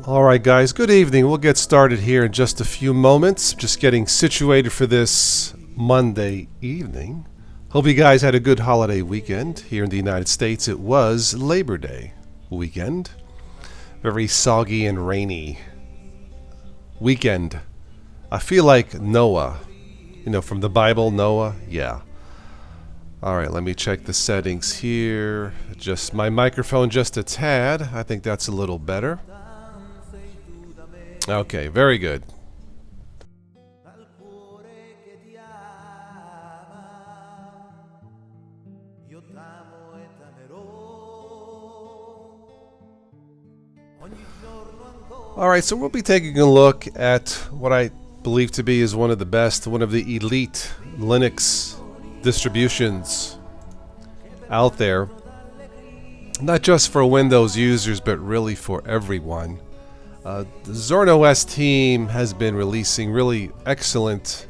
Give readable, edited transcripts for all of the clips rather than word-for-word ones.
Alright guys, good evening. We'll get started here in just a few moments. Just getting situated for this Monday evening. Hope you guys had a good holiday weekend. Here in the United States it was Labor Day weekend. Very soggy and rainy weekend. I feel like Noah. You know, from the Bible, Noah? Yeah. Alright, let me check the settings here. Just my microphone just a tad. I think that's a little better. Okay, very good. Alright, so we'll be taking a look at what I believe to be is one of the best, one of the elite Linux distributions out there. Not just for Windows users, but really for everyone. The Zorin OS team has been releasing really excellent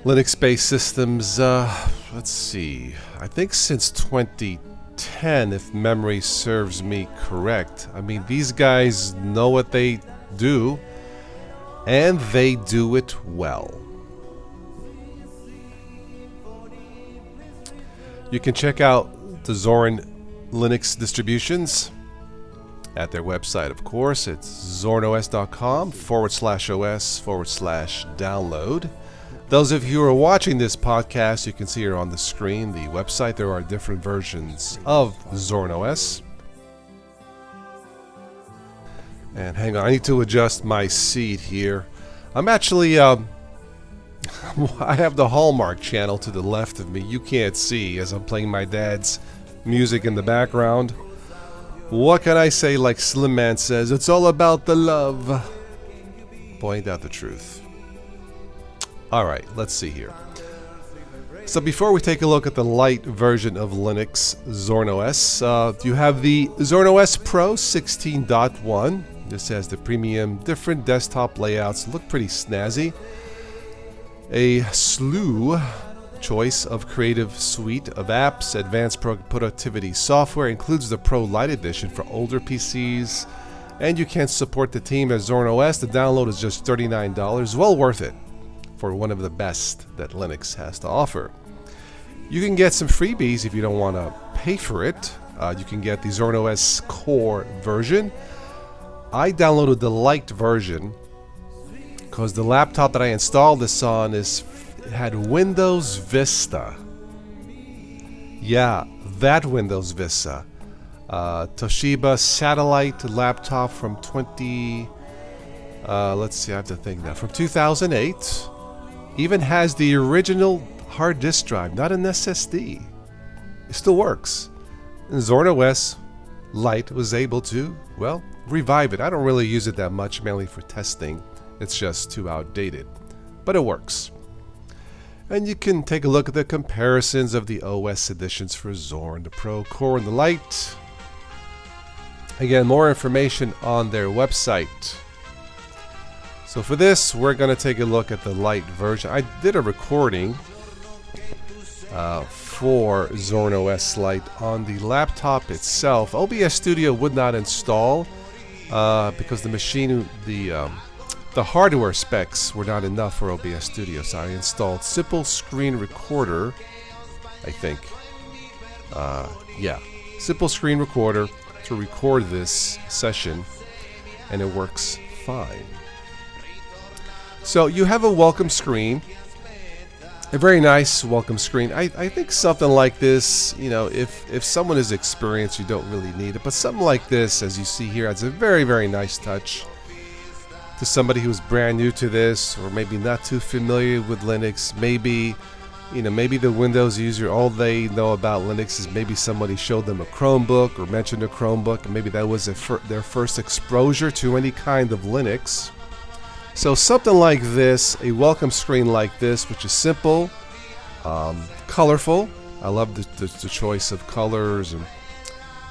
Linux-based systems, let's see, I think since 2010, if memory serves me correct. I mean, these guys know what they do, and they do it well. You can check out the Zorin Linux distributions at their website, of course. It's zorinos.com/os/download. Those of you who are watching this podcast, you can see here on the screen the website. There are different versions of Zorin OS. And hang on, I need to adjust my seat here. I'm actually, I have the Hallmark channel to the left of me. You can't see as I'm playing my dad's music in the background. What can I say? Like Slim Man says, it's all about the love. Boy, ain't that the truth. Alright, let's see here. So before we take a look at the Lite version of Linux Zorin OS, you have the Zorin OS Pro 16.1. This has the premium, different desktop layouts, look pretty snazzy. A slew choice of creative suite of apps. Advanced productivity software includes the Pro Lite edition for older PCs, and you can support the team as Zorin OS. The download is just $39, well worth it for one of the best that Linux has to offer. You can get some freebies if you don't want to pay for it. You can get the Zorin OS Core version. I downloaded the Lite version because the laptop that I installed this on had Windows Vista. Yeah, that Windows Vista. Toshiba satellite laptop from let's see, I have to think now. From 2008. Even has the original hard disk drive, not an SSD. It still works. And Zorin OS Lite was able to, well, revive it. I don't really use it that much, mainly for testing. It's just too outdated. But it works. And you can take a look at the comparisons of the OS editions for Zorin, the Pro, Core, and the Lite. Again, more information on their website. So for this, we're going to take a look at the Lite version. I did a recording for Zorin OS Lite on the laptop itself. OBS Studio would not install because the machine, the hardware specs were not enough for OBS Studio, so I installed Simple Screen Recorder, I think. Yeah, Simple Screen Recorder to record this session, and it works fine. So you have a welcome screen, a very nice welcome screen. I think something like this, you know, if someone is experienced, you don't really need it, but something like this, as you see here, adds a very, very nice touch to somebody who's brand new to this, or maybe not too familiar with Linux. Maybe, you know, maybe the Windows user, all they know about Linux is maybe somebody showed them a Chromebook or mentioned a Chromebook, and maybe that was their first exposure to any kind of Linux. So something like this, a welcome screen like this, which is simple, colorful. I love the choice of colors and,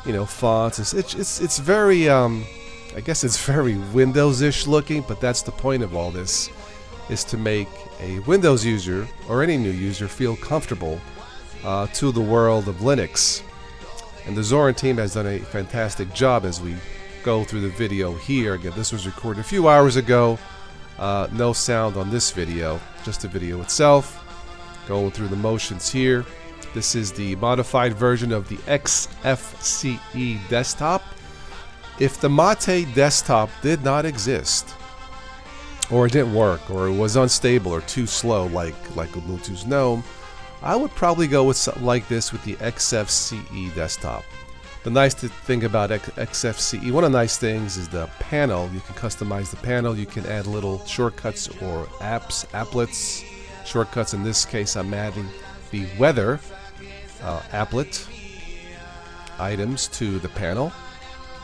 you know, fonts. It's very I guess it's very Windows-ish looking, but that's the point of all this, is to make a Windows user or any new user feel comfortable to the world of Linux. And the Zorin team has done a fantastic job, as we go through the video here. Again, this was recorded a few hours ago. No sound on this video, just the video itself. Going through the motions here. This is the modified version of the XFCE desktop. If the Mate desktop did not exist, or it didn't work, or it was unstable or too slow like Ubuntu's GNOME, I would probably go with something like this with the XFCE desktop. The nice thing about XFCE, one of the nice things is the panel. You can customize the panel. You can add little shortcuts or applets. Shortcuts, in this case, I'm adding the weather applet items to the panel.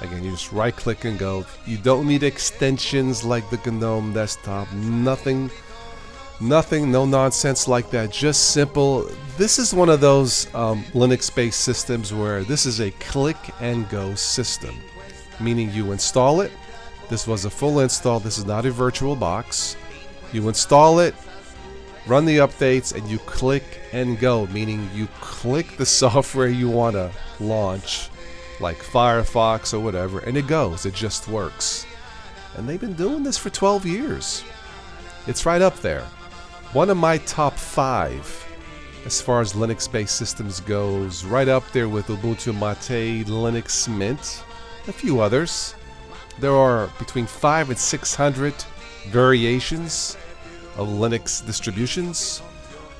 Again, you just right click and go. You don't need extensions like the GNOME desktop. Nothing, no nonsense like that. Just simple. This is one of those Linux-based systems where this is a click and go system, meaning you install it. This was a full install. This is not a virtual box. You install it, run the updates, and you click and go, meaning you click the software you want to launch, like Firefox or whatever, and it goes. It just works. And they've been doing this for 12 years. It's right up there. One of my top 5 as far as Linux-based systems goes, right up there with Ubuntu Mate, Linux Mint, a few others. There are between 500 and 600 variations of Linux distributions.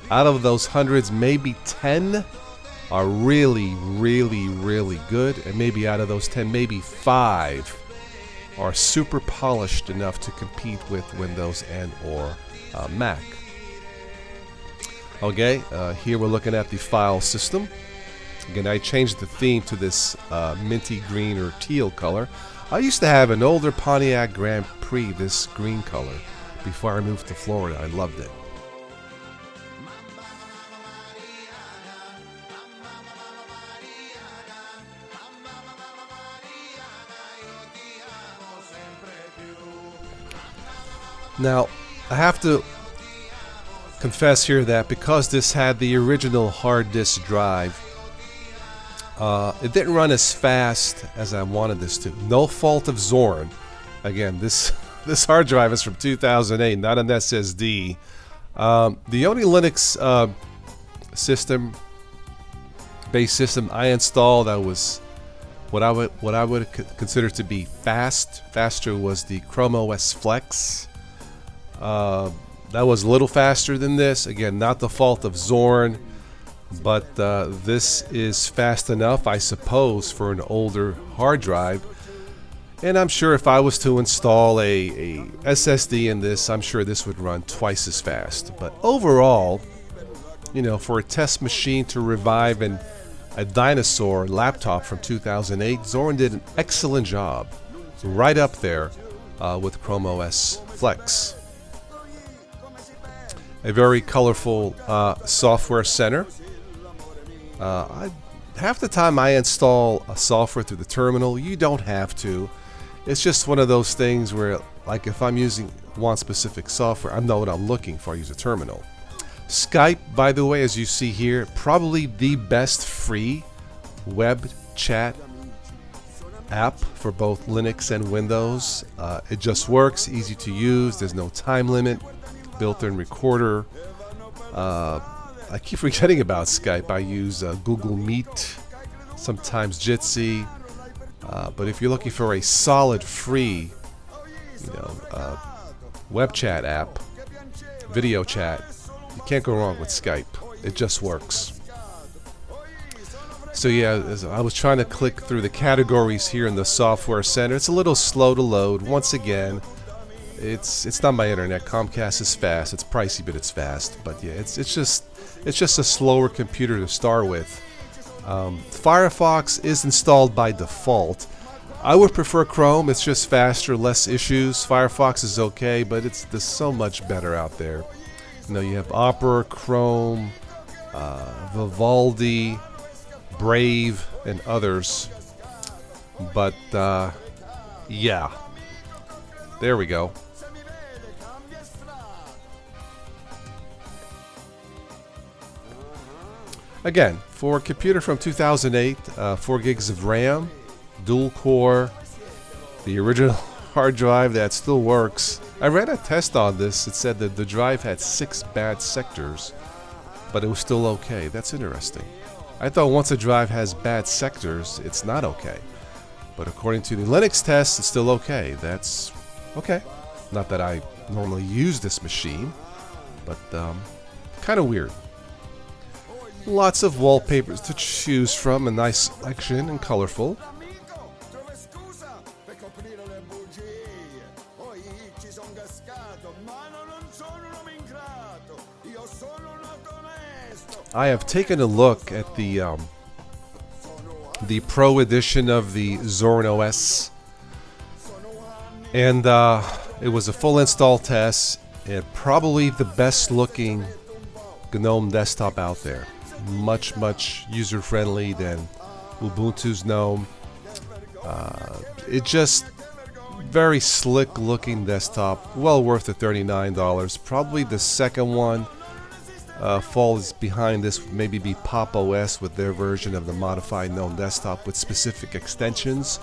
Out of those hundreds, maybe 10 are really, really, really good, and maybe out of those 10, maybe 5 are super polished enough to compete with Windows and or Mac. Okay, here we're looking at the file system. Again, I changed the theme to this minty green or teal color. I used to have an older Pontiac Grand Prix this green color before I moved to Florida. I loved it. Now, I have to confess here that because this had the original hard disk drive, it didn't run as fast as I wanted this to. No fault of Zorin. Again, this hard drive is from 2008, not an SSD. The only Linux base system I installed that was what I would consider to be faster was the Chrome OS Flex. That was a little faster than this. Again, not the fault of Zorin, but this is fast enough, I suppose, for an older hard drive. And I'm sure if I was to install a SSD in this, I'm sure this would run twice as fast. But overall, you know, for a test machine to revive a dinosaur laptop from 2008, Zorin did an excellent job. Right up there with Chrome OS Flex. A very colorful software center. Half the time I install a software through the terminal. You don't have to. It's just one of those things where, like, if I'm using one specific software, I know what I'm looking for. I use a terminal. Skype, by the way, as you see here, probably the best free web chat app for both Linux and Windows. It just works, easy to use. There's no time limit. Built-in recorder. I keep forgetting about Skype. I use Google Meet, sometimes Jitsi. But if you're looking for a solid free, web chat app, video chat, you can't go wrong with Skype. It just works. So yeah, I was trying to click through the categories here in the software center. It's a little slow to load. Once again, it's not my internet. Comcast is fast. It's pricey, but it's fast. But yeah, it's just a slower computer to start with. Firefox is installed by default. I would prefer Chrome. It's just faster, less issues. Firefox is okay, but there's so much better out there. You know, you have Opera, Chrome, Vivaldi, Brave, and others. But yeah, there we go. Again, for a computer from 2008, 4 gigs of RAM, dual core, The original hard drive that still works. I ran a test on this. It said that the drive had 6 bad sectors, but it was still okay. That's interesting. I thought once a drive has bad sectors, it's not okay. But according to the Linux test, it's still okay. That's okay. Not that I normally use this machine, but kind of weird. Lots of wallpapers to choose from, a nice selection and colorful. I have taken a look at the Pro edition of the Zorin OS, and it was a full install test, and probably the best looking GNOME desktop out there. Much user friendly than Ubuntu's GNOME. It just very slick looking desktop, well worth the $39. Probably the second one falls behind this would maybe be Pop! OS with their version of the modified GNOME desktop with specific extensions.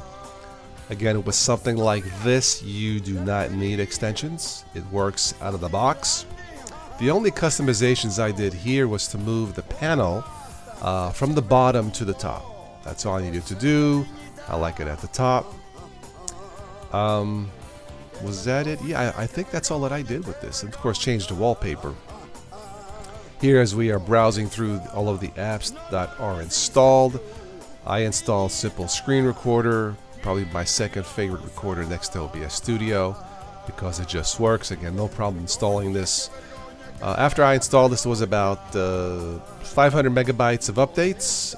Again, with something like this, you do not need extensions. It works out of the box. The only customizations I did here was to move the panel from the bottom to the top. That's all I needed to do. I like it at the top. Was that it? Yeah, I think that's all that I did with this. And of course, change the wallpaper. Here, as we are browsing through all of the apps that are installed, I installed Simple Screen Recorder, probably my second favorite recorder next to OBS Studio, because it just works. Again, no problem installing this. After I installed this, it was about 500 megabytes of updates.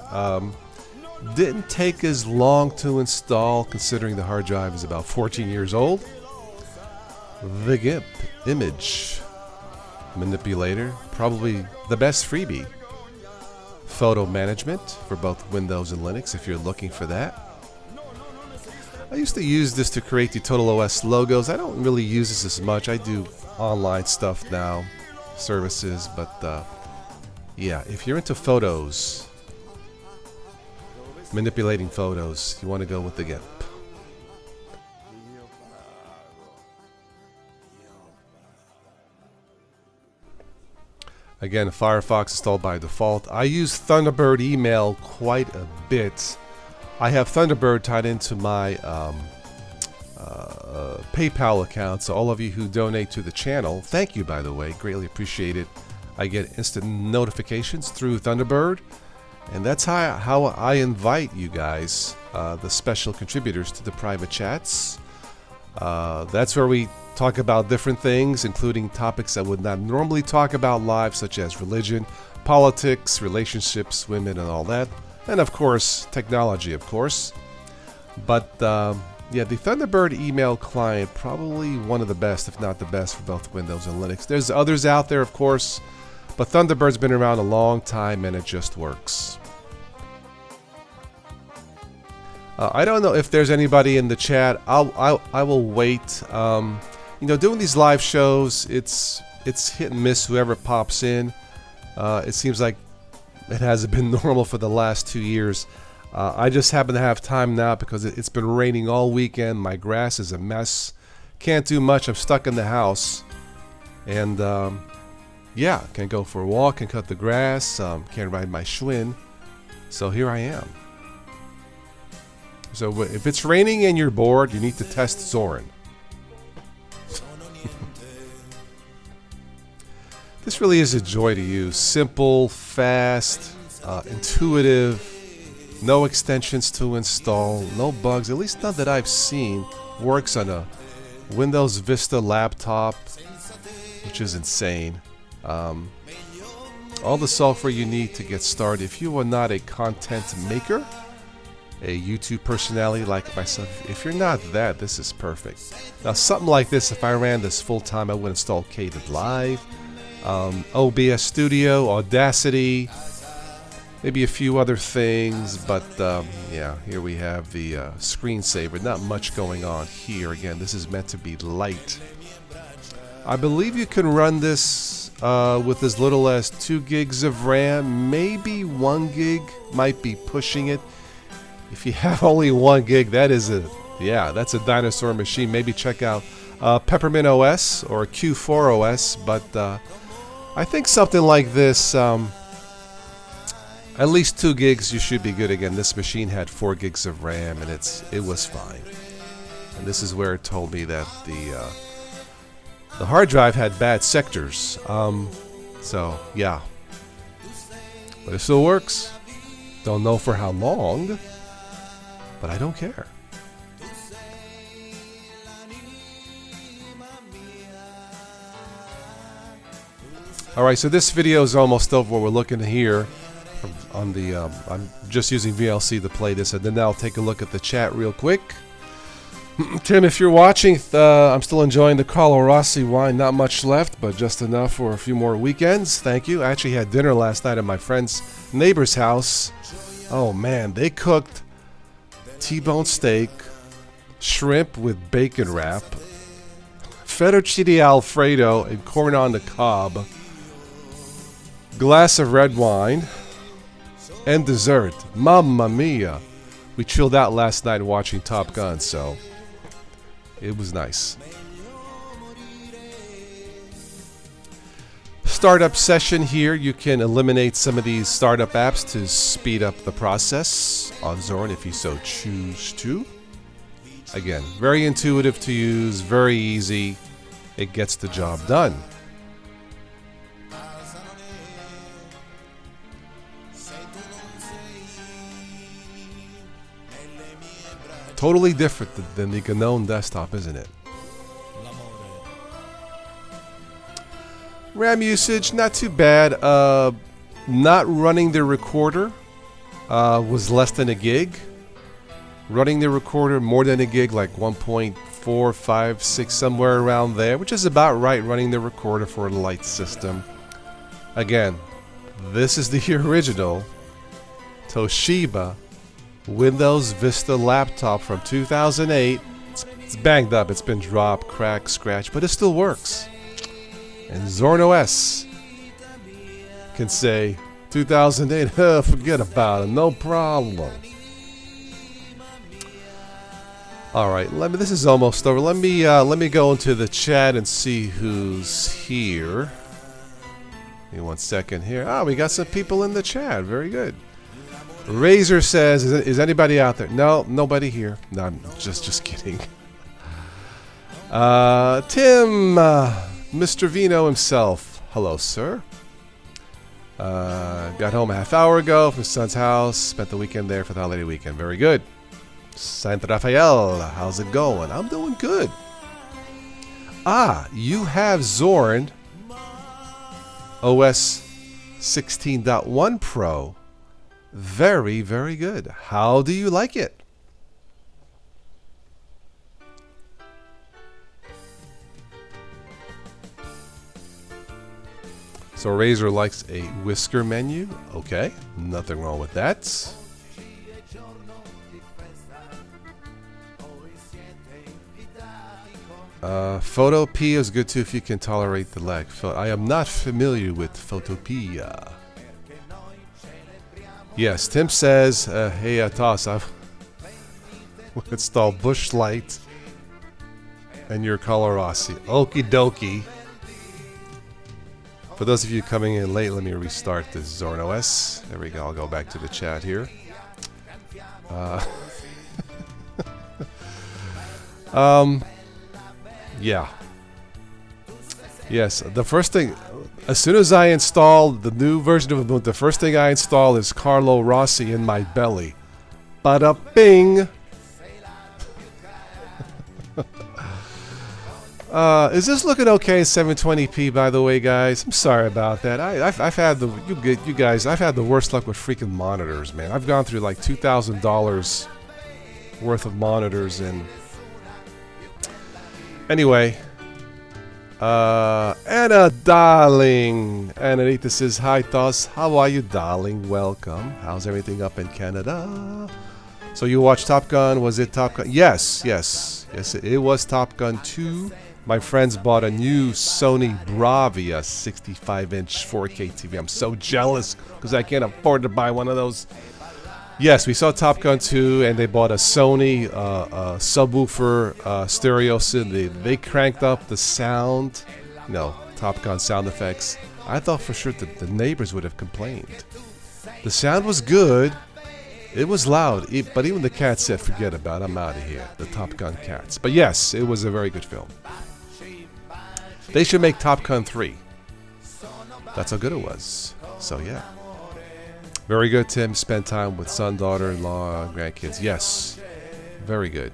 Didn't take as long to install, considering the hard drive is about 14 years old. The GIMP image manipulator, probably the best freebie. Photo management for both Windows and Linux if you're looking for that. I used to use this to create the TotalOS logos. I don't really use this as much. I do online stuff now, services, but yeah, if you're into photos, manipulating photos, you want to go with the GIMP. Again, Firefox installed by default. I use Thunderbird email quite a bit. I have Thunderbird tied into my PayPal account, so all of you who donate to the channel, thank you, by the way, greatly appreciate it. I get instant notifications through Thunderbird, and that's how I invite you guys, the special contributors, to the private chats. That's where we talk about different things, including topics I would not normally talk about live, such as religion, politics, relationships, women, and all that. And of course, technology, of course. But yeah, the Thunderbird email client, probably one of the best, if not the best, for both Windows and Linux. There's others out there, of course, but Thunderbird's been around a long time and it just works. I don't know if there's anybody in the chat. I will wait. You know, doing these live shows, it's hit and miss whoever pops in. It seems like it hasn't been normal for the last 2 years. I just happen to have time now because it's been raining all weekend. My grass is a mess. Can't do much. I'm stuck in the house. And yeah, can't go for a walk, can't cut the grass, can't ride my Schwinn. So here I am. So if it's raining and you're bored, you need to test Zorin. This really is a joy to use. Simple, fast, intuitive, no extensions to install, no bugs, at least none that I've seen. Works on a Windows Vista laptop, which is insane. All the software you need to get started. If you are not a content maker, a YouTube personality like myself, if you're not that, this is perfect. Now, something like this, if I ran this full time, I would install Kdenlive Live, OBS Studio, Audacity, maybe a few other things, but yeah, here we have the screensaver. Not much going on here. Again, this is meant to be light. I believe you can run this with as little as 2 gigs of RAM, maybe 1 gig, might be pushing it. If you have only 1 gig, that is a Yeah, that's a dinosaur machine. Maybe check out Peppermint OS or Q4 OS, but I think something like this, at least 2 gigs, you should be good. Again, this machine had 4 gigs of RAM, and it was fine. And this is where it told me that the hard drive had bad sectors. So yeah, but it still works. Don't know for how long, but I don't care. Alright, so this video is almost over. What we're looking here on the, I'm just using VLC to play this, and then I'll take a look at the chat real quick. Tim, if you're watching, I'm still enjoying the Carlo Rossi wine. Not much left, but just enough for a few more weekends. Thank you. I actually had dinner last night at my friend's neighbor's house. Oh man, they cooked T-bone steak, shrimp with bacon wrap, fettuccine alfredo, and corn on the cob, glass of red wine, and dessert. Mamma mia. We chilled out last night watching Top Gun, so it was nice. Startup session here. You can eliminate some of these startup apps to speed up the process on Zorin if you so choose to. Again, very intuitive to use, very easy. It gets the job done. Totally different than the GNOME desktop, isn't it? RAM usage, not too bad. Not running the recorder was less than a gig. Running the recorder more than a gig, like 1.456, somewhere around there, which is about right running the recorder for a Lite system. Again, this is the original Toshiba Windows Vista laptop from 2008. It's banged up, it's been dropped, cracked, scratched, but it still works. And Zorin OS can say 2008, forget about it, no problem. All right, this is almost over. Let me go into the chat and see who's here. Give me 1 second here. Ah, we got some people in the chat. Very good. Razor says, is anybody out there? No, nobody here. No, I'm just kidding. Tim, Mr. Vino himself. Hello, sir. Got home a half hour ago from his son's house. Spent the weekend there for the holiday weekend. Very good. Sant Rafael, how's it going? I'm doing good. Ah, you have Zorin OS 16.1 Pro. Very, very good. How do you like it? So Razer likes a whisker menu. Okay, nothing wrong with that. Photopea is good too if you can tolerate the lag. I am not familiar with Photopea. Yes, Tim says, hey Toss, I've installed Bush Lite and your Carlo Rossi. Okie dokie. For those of you coming in late, let me restart this Zorin OS. There we go. I'll go back to the chat here. Yeah. Yes, the first thing, as soon as I install the new version of Ubuntu, the first thing I install is Carlo Rossi in my belly. Bada bing! Is this looking okay in 720p, by the way, guys? I'm sorry about that. I've had I've had the worst luck with freaking monitors, man. I've gone through like $2,000 worth of monitors, and anyway, Anna, darling. Anita says, hi, Toss. How are you, darling? Welcome. How's everything up in Canada? So you watched Top Gun. Was it Top Gun? Yes, it was Top Gun 2. My friends bought a new Sony Bravia 65-inch 4K TV. I'm so jealous because I can't afford to buy one of those Yes, we saw Top Gun 2, and they bought a Sony subwoofer stereo system. They cranked up the sound. No, Top Gun sound effects. I thought for sure that the neighbors would have complained. The sound was good. It was loud, but even the cats said, forget about it, I'm out of here. The Top Gun cats. But yes, it was a very good film. They should make Top Gun 3. That's how good it was. So yeah. Very good, Tim. Spend time with son, daughter-in-law, grandkids. Yes. Very good.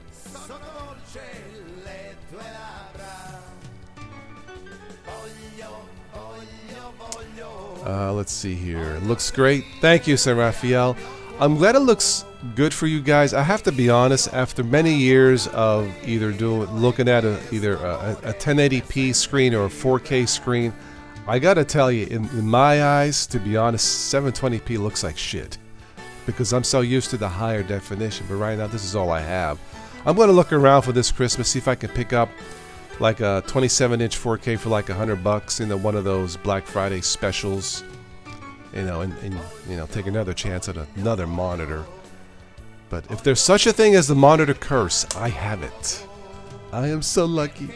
Let's see here. It looks great. Thank you, San Rafael. I'm glad it looks good for you guys. I have to be honest, after many years of either looking at either a 1080p screen or a 4K screen, I gotta tell you, in my eyes, to be honest, 720p looks like shit. Because I'm so used to the higher definition, but right now this is all I have. I'm gonna look around for this Christmas, see if I can pick up like a 27-inch 4K for like $100, one of those Black Friday specials. And take another chance at another monitor. But if there's such a thing as the monitor curse, I have it. I am so lucky.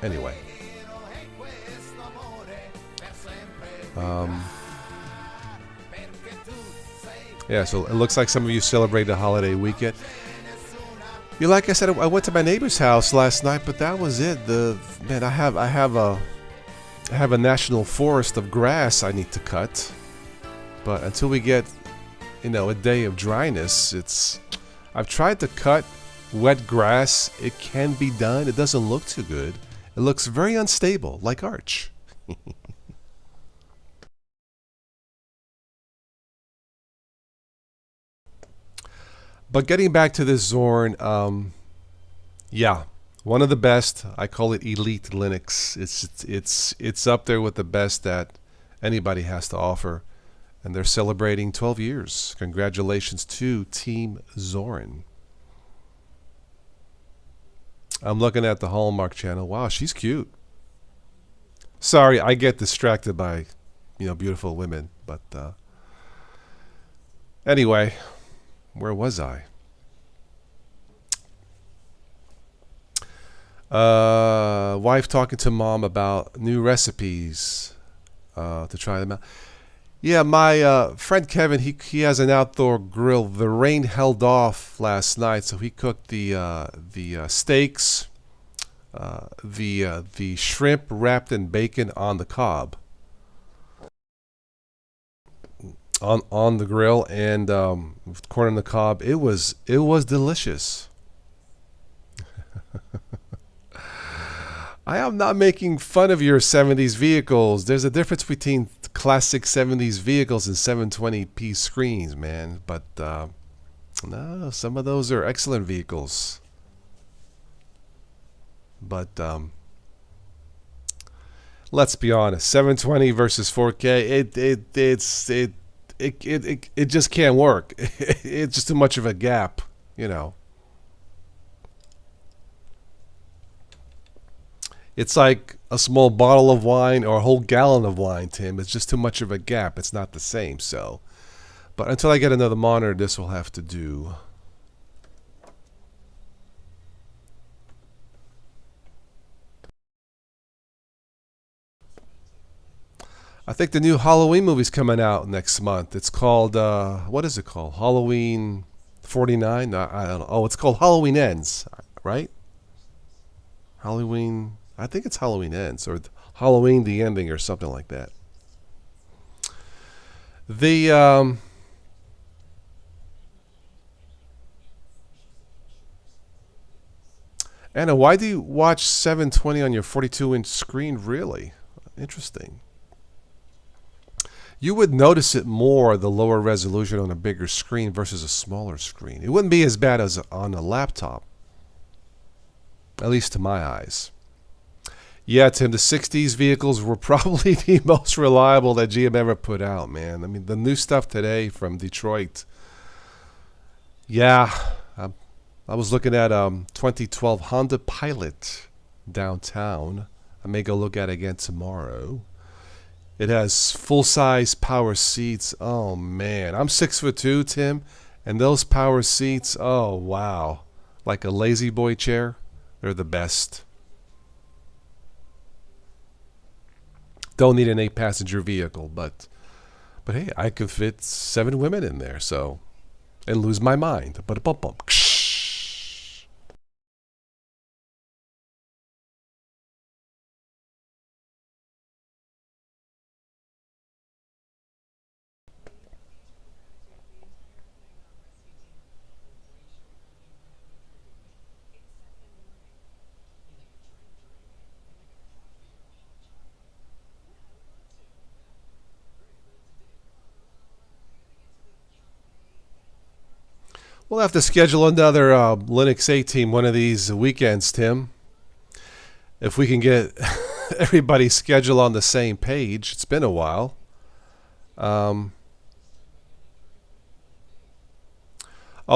Anyway. Yeah, so it looks like some of you celebrate the holiday weekend. Like I said, I went to my neighbor's house last night, but that was it. I have a national forest of grass I need to cut, but until we get, a day of dryness, I've tried to cut wet grass. It can be done. It doesn't look too good. It looks very unstable, like Arch. But getting back to this Zorin, yeah. One of the best. I call it Elite Linux. It's up there with the best that anybody has to offer, and they're celebrating 12 years. Congratulations to Team Zorin. I'm looking at the Hallmark channel. Wow, she's cute. Sorry, I get distracted by, beautiful women. But anyway, where was I? Wife talking to mom about new recipes to try them out. Yeah, my friend Kevin, he has an outdoor grill. The rain held off last night, so he cooked the steaks, the shrimp wrapped in bacon on the cob, on the grill, and corn on the cob. It was delicious. I am not making fun of your 70s vehicles. There's a difference between classic 70s vehicles and 720p screens, man. But no, some of those are excellent vehicles. But let's be honest, 720 versus 4K, it just can't work. It's just too much of a gap, It's like a small bottle of wine or a whole gallon of wine, Tim. It's just too much of a gap. It's not the same. So, but until I get another monitor, this will have to do. I think the new Halloween movie's coming out next month. It's called, what is it called? Halloween 49? No, I don't know. Oh, it's called Halloween Ends, right? Halloween... I think it's Halloween Ends or Halloween the Ending or something like that. Anna, why do you watch 720 on your 42-inch screen? Really? Interesting. You would notice it more, the lower resolution on a bigger screen versus a smaller screen. It wouldn't be as bad as on a laptop, at least to my eyes. Yeah, Tim, the 60s vehicles were probably the most reliable that GM ever put out, man. I mean, the new stuff today from Detroit. Yeah, I was looking at 2012 Honda Pilot downtown. I may go look at it again tomorrow. It has full-size power seats. Oh man, I'm 6'2", Tim, and those power seats, oh wow. Like a lazy boy chair, they're the best. Don't need an 8-passenger vehicle, but hey, I could fit 7 women in there, so, and lose my mind. But bump bump. We'll have to schedule another Linux 8 team one of these weekends, Tim. If we can get everybody's schedule on the same page. It's been a while. Oh,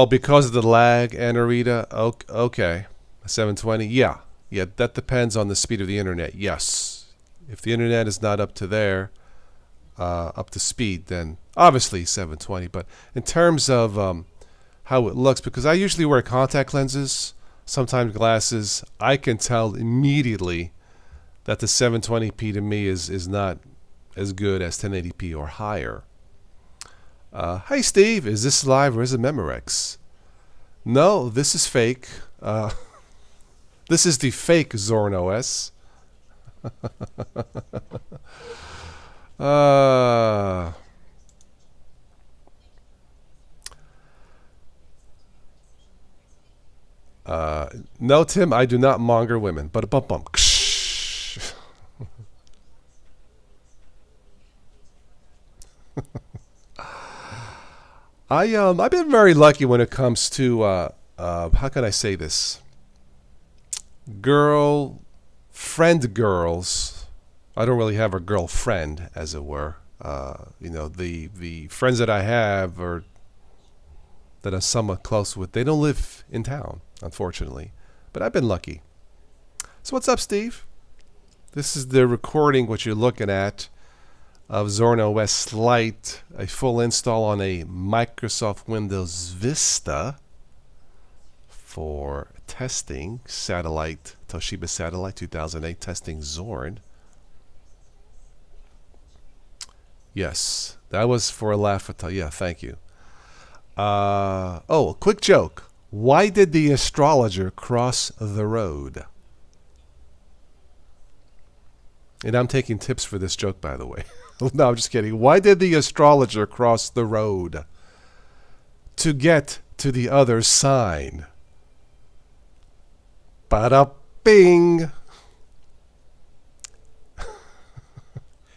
because of the lag, Anarita? Okay. 720? Yeah. Yeah, that depends on the speed of the internet. Yes. If the internet is not up to there, up to speed, then obviously 720. But in terms of how it looks, because I usually wear contact lenses, sometimes glasses, I can tell immediately that the 720p to me is not as good as 1080p or higher. Hey Steve, is this live or is it Memorex? No, this is fake. This is the fake Zorin OS. No, Tim, I do not monger women. But bump bump. I've been very lucky when it comes to how can I say this? Friend girls. I don't really have a girlfriend, as it were. You know, the friends that I have or that I'm somewhat close with, they don't live in town, unfortunately. But I've been lucky. So what's up, Steve? This is the recording, what you're looking at, of Zorin OS Lite, a full install on a Microsoft Windows Vista for testing satellite, Toshiba Satellite 2008, testing Zorin. Yes, that was for a laugh. Yeah, thank you. Oh, a quick joke. Why did the astrologer cross the road? And I'm taking tips for this joke, by the way. No, I'm just kidding. Why did the astrologer cross the road? To get to the other sign. Bada bing.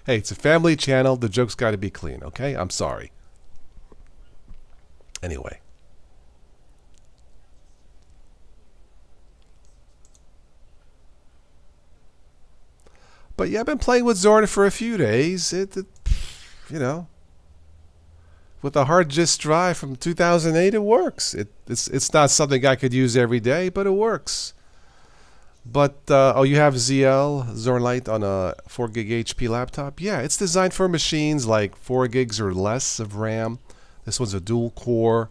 Hey, it's a family channel. The joke's got to be clean, okay? I'm sorry. Anyway. But yeah, I've been playing with Zorin for a few days. You know, with a hard disk drive from 2008, it works. It's not something I could use every day, but it works. But oh, you have Zorin Lite on a 4 gig HP laptop? Yeah, it's designed for machines like 4 gigs or less of RAM. This one's a dual core.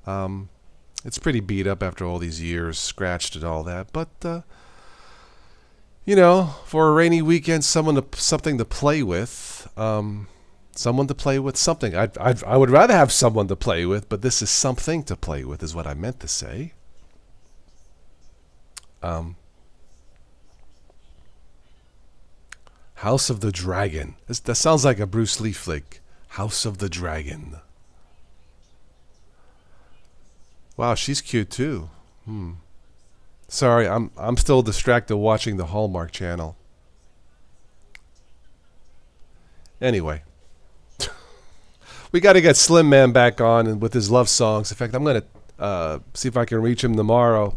It's pretty beat up after all these years, scratched and all that. But you know, for a rainy weekend, something to play with. Someone to play with something. I would rather have someone to play with, but this is something to play with, is what I meant to say. House of the Dragon. That sounds like a Bruce Lee flick. House of the Dragon. Wow, she's cute too. Sorry, I'm still distracted watching the Hallmark Channel. Anyway, we got to get Slim Man back on and with his love songs. In fact, I'm gonna see if I can reach him tomorrow.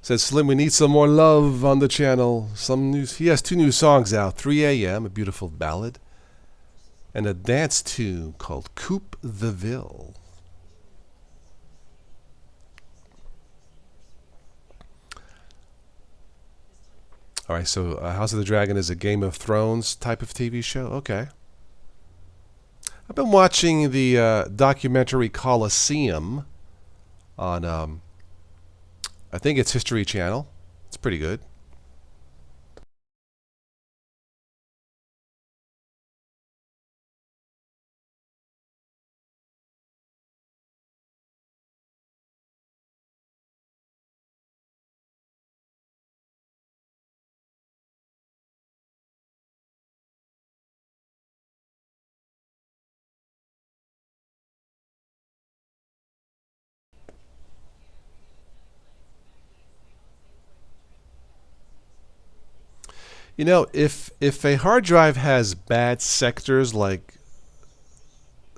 Says Slim, we need some more love on the channel. Some news. He has 2 new songs out: 3 a.m., a beautiful ballad, and a dance tune called Coupe the Ville. All right, so House of the Dragon is a Game of Thrones type of TV show. Okay. I've been watching the documentary Colosseum on, I think it's History Channel. It's pretty good. You know, if a hard drive has bad sectors like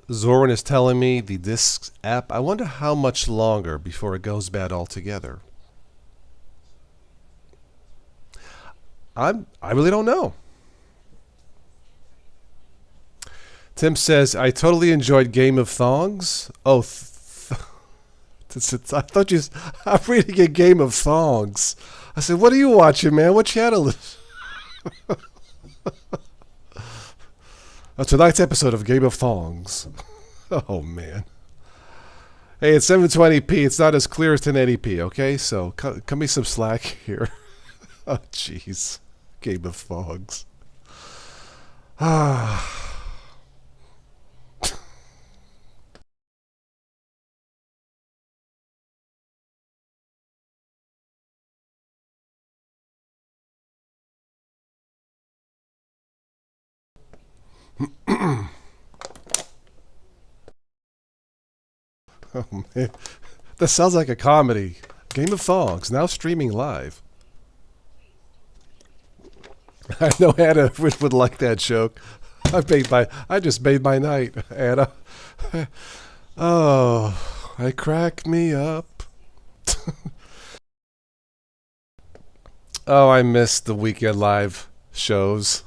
Zorin is telling me, the disks app, I wonder how much longer before it goes bad altogether. I really don't know. Tim says, I totally enjoyed Game of Thongs. Oh, I thought you. I'm reading a Game of Thongs. I said, what are you watching, man? What channel is? Tonight's episode of Game of Thongs. Oh, man. Hey, it's 720p. It's not as clear as 1080p, okay? So, cut me some slack here. Oh, jeez. Game of Thongs. Ah. Oh, man. That sounds like a comedy. Game of Thongs, now streaming live. I know Anna would like that joke. I just made my night, Anna. Oh, I crack me up. Oh, I missed the weekend live shows.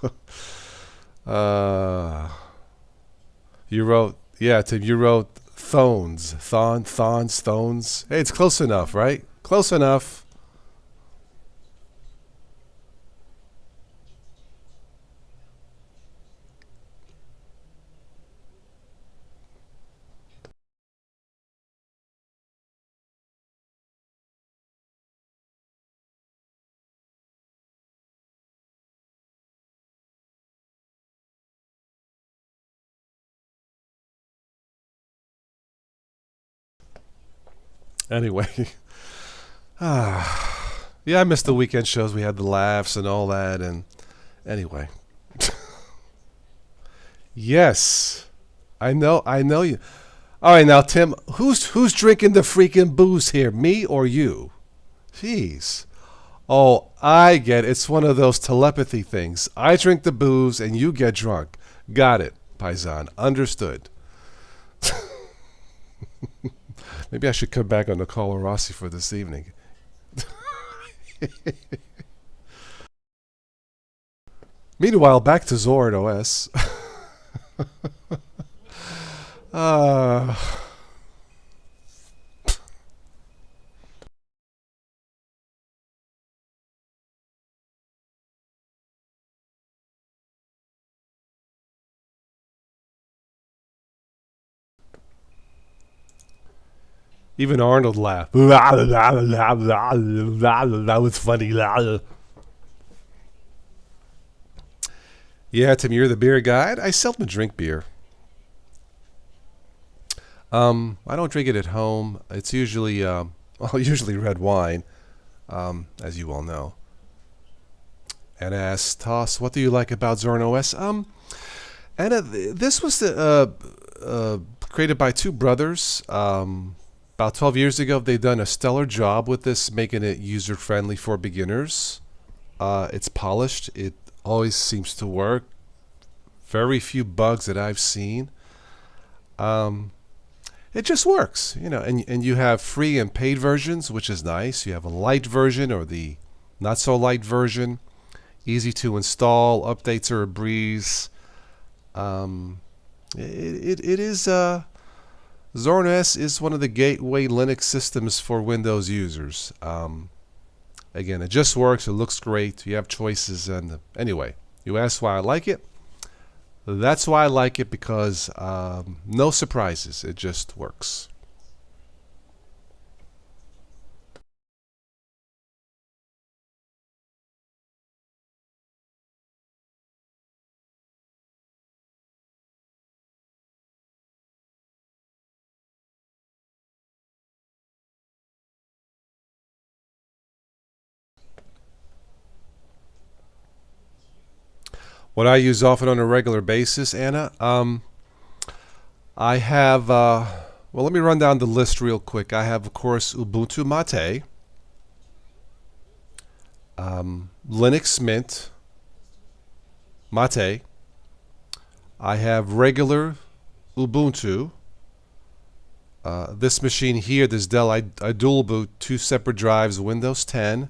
uh, you wrote, yeah, Tim, you wrote Thones. Thones. Hey, it's close enough, right? Close enough. Anyway. Yeah, I missed the weekend shows. We had the laughs and all that. And anyway. Yes. I know you. All right, now, Tim, who's drinking the freaking booze here? Me or you? Jeez. Oh, I get it. It's one of those telepathy things. I drink the booze and you get drunk. Got it, Paisan. Understood. Maybe I should come back on the Caller Rossi for this evening. Meanwhile, back to Zorin OS. uh, Even Arnold laughed. That was funny. Yeah, Tim, you're the beer guy. I seldom drink beer. I don't drink it at home. It's usually, usually red wine, as you all know. Anna asks, Toss, what do you like about Zorin OS? Anna, this was created by two brothers. About 12 years ago, they've done a stellar job with this, making it user-friendly for beginners. It's polished. It always seems to work. Very few bugs that I've seen. It just works, you know. And you have free and paid versions, which is nice. You have a Lite version or the not-so-light version. Easy to install. Updates are a breeze. It is... Zorin OS is one of the gateway Linux systems for Windows users. Again, it just works. It looks great. You have choices. And anyway, you asked why I like it. That's why I like it, because no surprises. It just works. What I use often on a regular basis, Anna, I have, well, let me run down the list real quick. I have, of course, Ubuntu Mate, Linux Mint, Mate. I have regular Ubuntu. This machine here, this Dell, I dual boot 2 separate drives, Windows 10,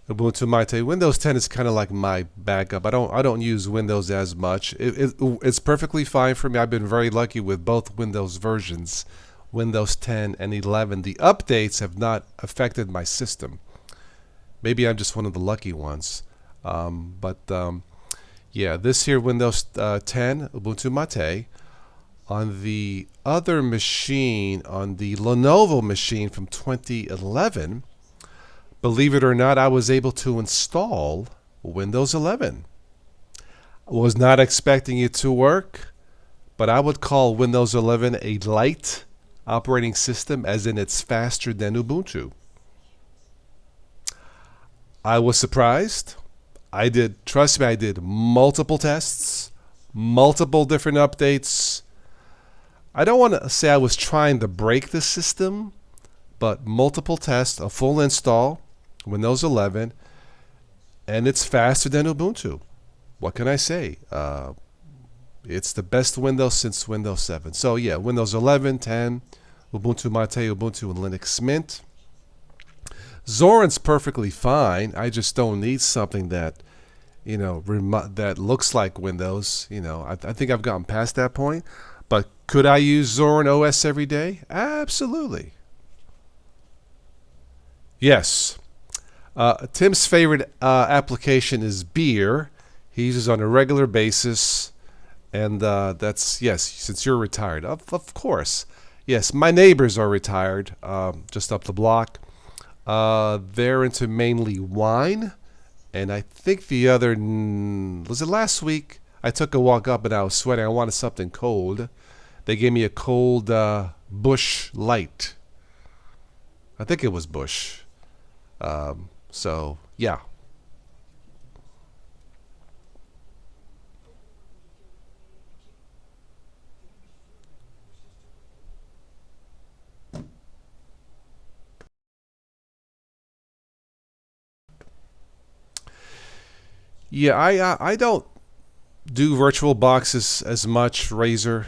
Ubuntu Mate. Windows 10 is kind of like my backup. I don't use Windows as much. It's perfectly fine for me. I've been very lucky with both Windows versions, Windows 10 and 11. The updates have not affected my system. Maybe I'm just one of the lucky ones. Yeah, this here Windows 10, Ubuntu Mate. On the other machine, on the Lenovo machine from 2011, believe it or not, I was able to install Windows 11. I was not expecting it to work, but I would call Windows 11 a Lite operating system, as in it's faster than Ubuntu. I was surprised. Trust me, I did multiple tests, multiple different updates. I don't want to say I was trying to break the system, but multiple tests, a full install, Windows 11, and it's faster than Ubuntu. What can I say? It's the best Windows since Windows 7. So yeah, Windows 11, 10, Ubuntu Mate, Ubuntu, and Linux Mint. Zorin's perfectly fine. I just don't need something that, that looks like Windows. I think I've gotten past that point. But could I use Zorin OS every day? Absolutely. Yes. Tim's favorite application is beer. He uses on a regular basis. And that's, yes, since you're retired. Of course. Yes, my neighbors are retired, just up the block. They're into mainly wine. And I think the other, was it last week? I took a walk up and I was sweating. I wanted something cold. They gave me a cold Bush Light. I think it was Bush. So, yeah. Yeah, I don't do virtual boxes as much, Razer.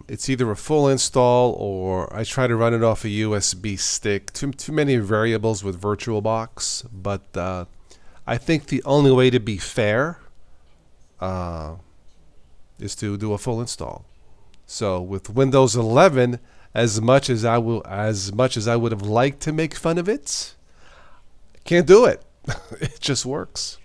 It's either a full install or I try to run it off a USB stick. Too many variables with VirtualBox, but I think the only way to be fair is to do a full install. So with Windows 11, as much as I would have liked to make fun of it, can't do it. It just works.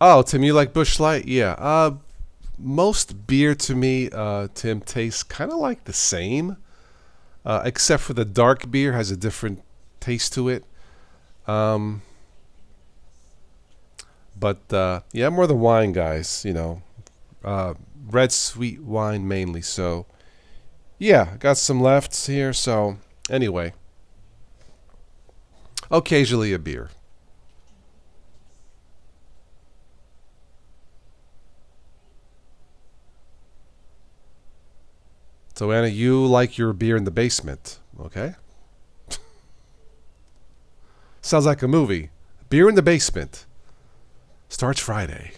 Oh, Tim, you like Busch Light? Yeah. Most beer to me, Tim, tastes kind of like the same, except for the dark beer has a different taste to it. Um, but yeah, I'm more the wine guys, red sweet wine mainly. So yeah, got some lefts here. So anyway, occasionally a beer. So Anna, you like your beer in the basement, okay? Sounds like a movie. Beer in the basement. Starts Friday.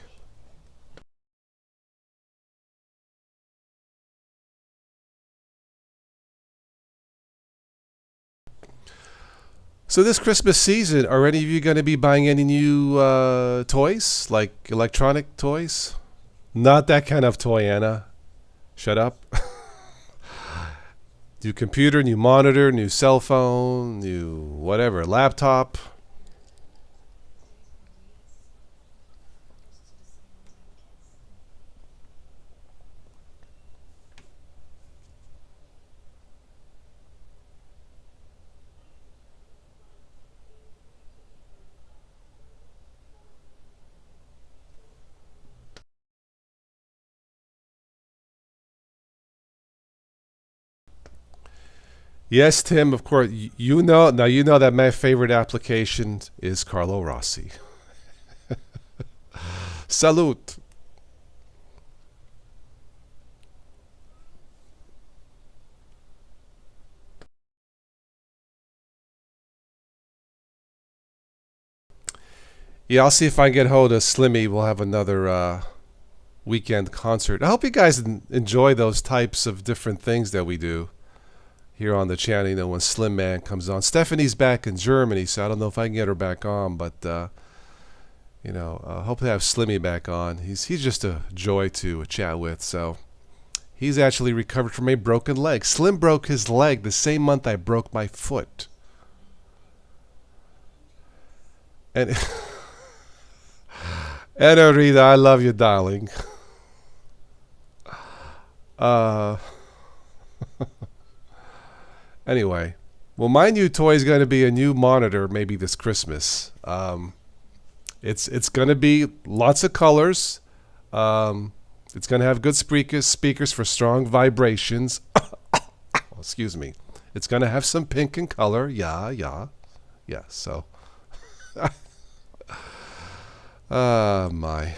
So this Christmas season, are any of you going to be buying any new toys, like electronic toys? Not that kind of toy, Anna. Shut up. New computer, new monitor, new cell phone, new whatever, laptop. Yes, Tim, of course. You know, now you know that my favorite application is Carlo Rossi. Salute. Yeah, I'll see if I can get hold of Slimmy. We'll have another weekend concert. I hope you guys enjoy those types of different things that we do here on the channel. You know, when Slim Man comes on. Stephanie's back in Germany, so I don't know if I can get her back on, but you know, hope to have Slimmy back on. He's just a joy to chat with. So he's actually recovered from a broken leg. Slim broke his leg the same month I broke my foot, and Anna Rita, I love you, darling. Uh. Anyway, well, my new toy is going to be a new monitor, maybe this Christmas. It's going to be lots of colors. It's going to have good speakers for strong vibrations. Excuse me. It's going to have some pink in color. Yeah. So, my.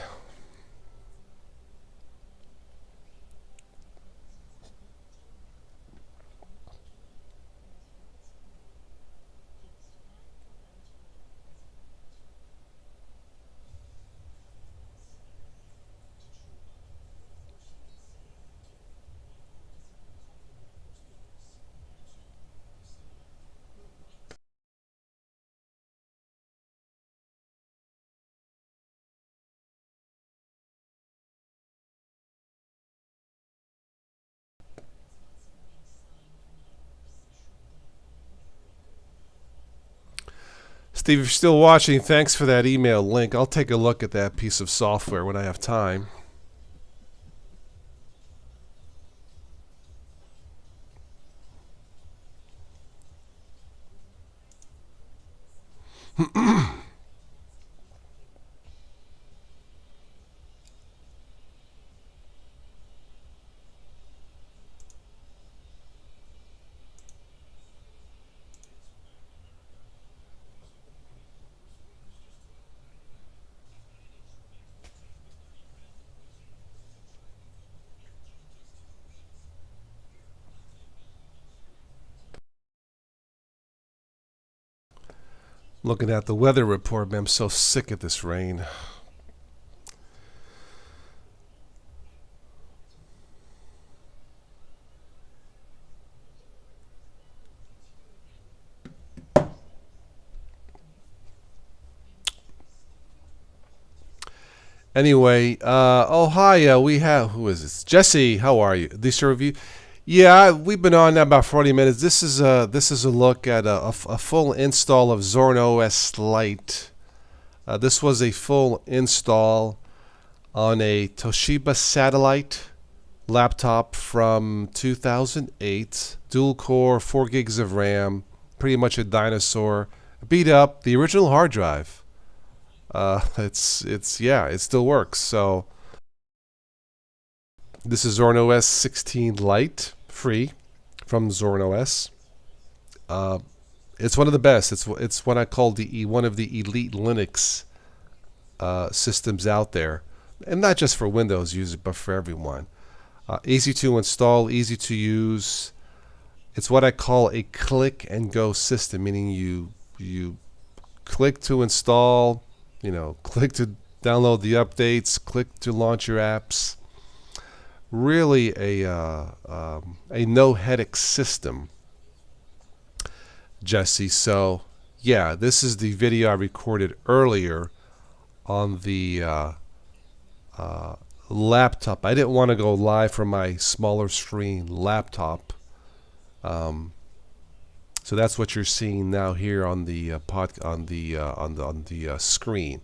Steve, if you're still watching, thanks for that email link. I'll take a look at that piece of software when I have time. Looking at the weather report, man, I'm so sick of this rain. Anyway, oh hi, we have, who is this? Jesse, how are you? This review? Yeah, we've been on now about 40 minutes. This is a look at a full install of Zorin OS Lite. This was a full install on a Toshiba Satellite laptop from 2008. Dual core, 4 gigs of RAM, pretty much a dinosaur. Beat up the original hard drive. Yeah, it still works. So this is Zorin OS 16 Lite, free from Zorin OS. It's one of the best. It's what I call one of the elite Linux systems out there, and not just for Windows users, but for everyone. Easy to install, easy to use. It's what I call a click and go system, meaning you click to install, click to download the updates, click to launch your apps. Really a no headache system, Jesse. So Yeah, this is the video I recorded earlier on the laptop. I didn't want to go live from my smaller screen laptop. So that's what you're seeing now here on the screen.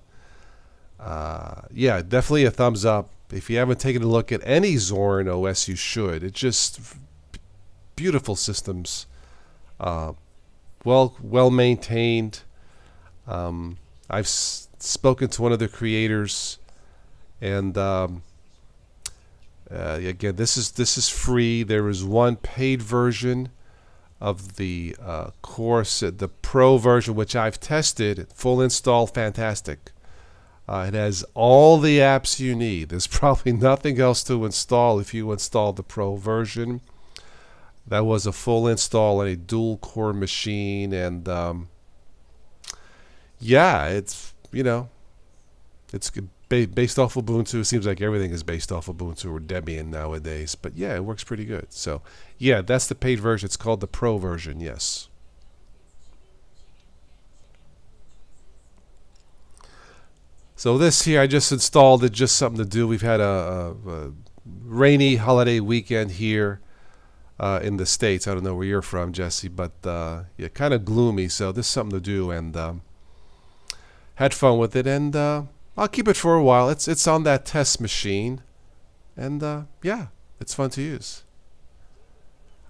Yeah, definitely a thumbs up. If you haven't taken a look at any Zorin OS, you should. It's just beautiful systems, well maintained. I've spoken to one of the creators, and again, this is free. There is one paid version of the course, the Pro version, which I've tested. Full install, fantastic. It has all the apps you need. There's probably nothing else to install if you install the Pro version. That was a full install on a dual core machine, and yeah, it's it's based off Ubuntu. It seems like everything is based off Ubuntu or Debian nowadays, but yeah, it works pretty good. So yeah, that's the paid version. It's called the Pro version. Yes. So this here, I just installed it, just something to do. We've had a rainy holiday weekend here in the States. I don't know where you're from, Jesse, but yeah, kind of gloomy. So this is something to do, and had fun with it, and I'll keep it for a while. It's on that test machine, and yeah, it's fun to use.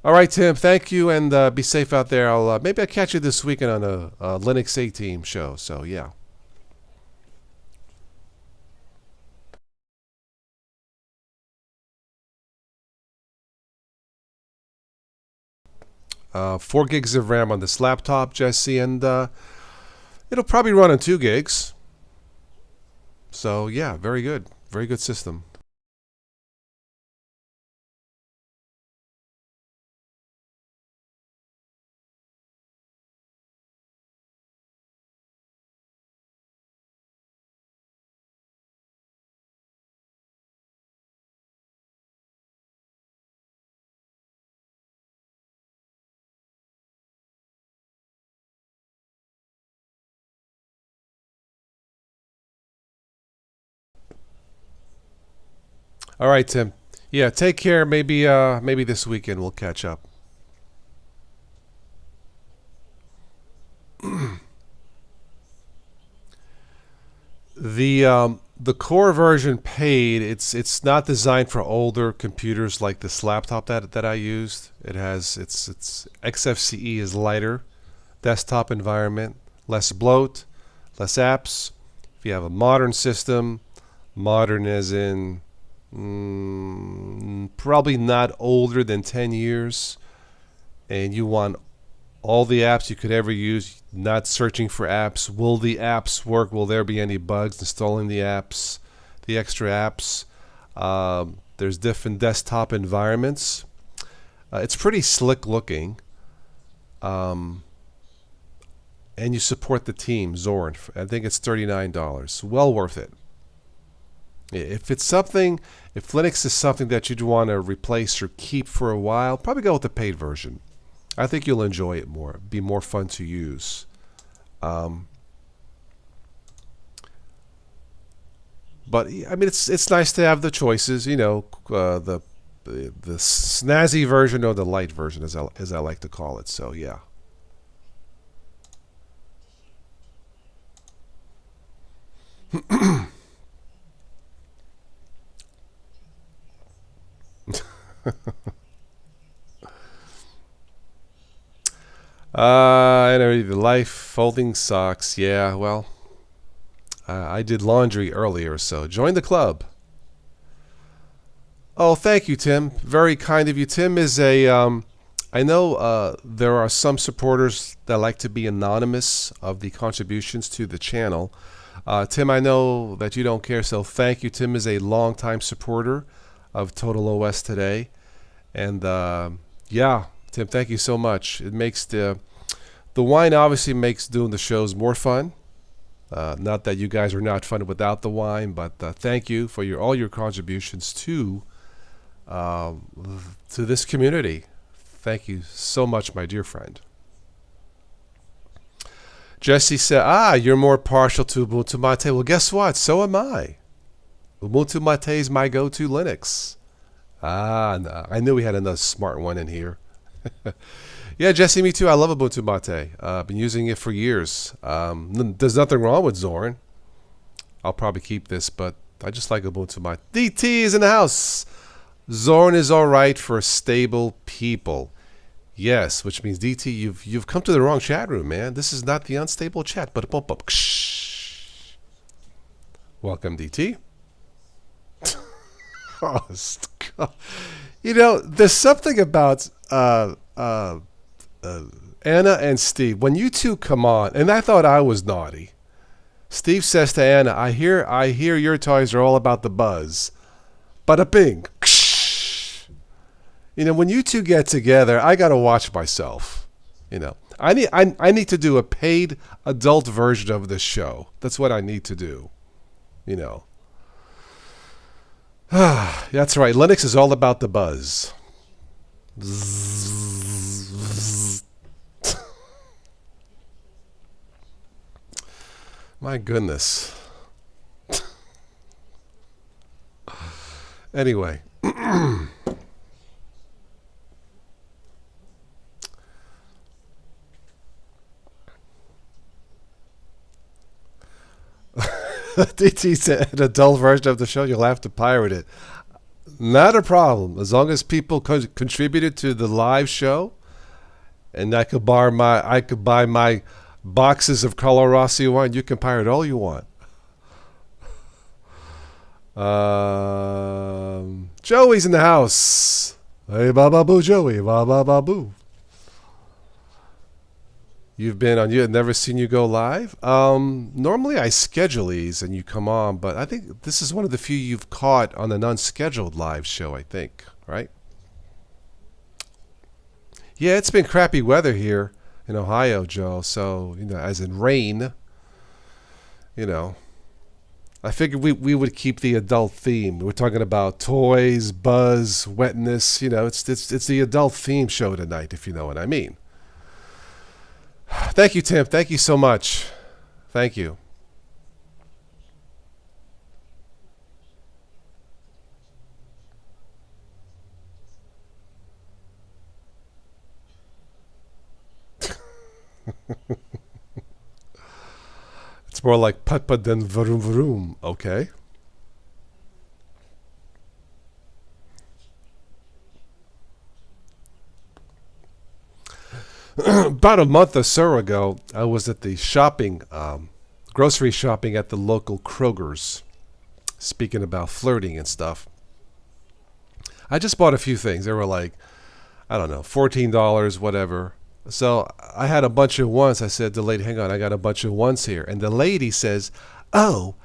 All right, Tim, thank you, and be safe out there. Maybe I'll catch you this weekend on a Linux A-Team show. So yeah. Uh, 4 gigs of RAM on this laptop, Jesse, and it'll probably run on 2 gigs. So yeah, very good system. All right, Tim. Yeah, take care. Maybe this weekend we'll catch up. The core version paid. It's not designed for older computers like this laptop that I used. It's XFCE is lighter, desktop environment, less bloat, less apps. If you have a modern system, modern as in probably not older than 10 years, and you want all the apps you could ever use, not searching for apps. Will the apps work? Will there be any bugs installing the apps, the extra apps? There's different desktop environments. It's pretty slick looking. And you support the team, Zorin. I think it's $39. Well worth it. If Linux is something that you'd want to replace or keep for a while, probably go with the paid version. I think you'll enjoy it more. Be more fun to use. But I mean, it's nice to have the choices. The snazzy version or the Lite version, as I like to call it. So yeah. I know the life folding socks. Yeah, well, I did laundry earlier, so join the club. Oh, thank you, Tim. Very kind of you. Tim is I know there are some supporters that like to be anonymous of the contributions to the channel. Tim, I know that you don't care, so thank you. Tim is a longtime supporter of Total OS Today, and yeah, Tim, thank you so much. It makes the wine obviously makes doing the shows more fun. Not that you guys are not fun without the wine, but thank you for all your contributions to this community. Thank you so much, my dear friend. Jesse said, you're more partial to Ubuntu Mate. Well, guess what? So am I. Ubuntu Mate is my go-to Linux. No. I knew we had another smart one in here. Yeah, Jesse, me too. I love Ubuntu Mate. I've been using it for years. There's nothing wrong with Zorin. I'll probably keep this, but I just like Ubuntu Mate. DT is in the house. Zorin is all right for stable people. Yes, which means DT, you've come to the wrong chat room, man. This is not the unstable chat. But welcome, DT. You know, there's something about Anna and Steve. When you two come on, and I thought I was naughty. Steve says to Anna, I hear your toys are all about the buzz. Bada bing. You know, when you two get together, I gotta watch myself. You know, I need to do a paid adult version of this show. That's what I need to do. You know. That's right. Linux is all about the buzz. My goodness. Anyway. DT said a dull version of the show, you'll have to pirate it. Not a problem. As long as people contributed to the live show, and I could buy my boxes of Color Rossi wine, you can pirate all you want. Joey's in the house. Hey, ba-ba-boo, Joey. Ba-ba-ba-boo. You've been on, I've never seen you go live. Normally I schedule these and you come on, but I think this is one of the few you've caught on an unscheduled live show, I think, right? Yeah, it's been crappy weather here in Ohio, Joe. So, you know, as in rain, you know, I figured we would keep the adult theme. We're talking about toys, buzz, wetness, you know, it's the adult theme show tonight, if you know what I mean. Thank you, Tim. Thank you so much. Thank you. It's more like put-put than vroom vroom. Okay. About a month or so ago, I was at the grocery shopping at the local Kroger's. Speaking about flirting and stuff. I just bought a few things. They were like, I don't know, $14, whatever. So I had a bunch of ones. I said to the lady, hang on, I got a bunch of ones here. And the lady says, oh,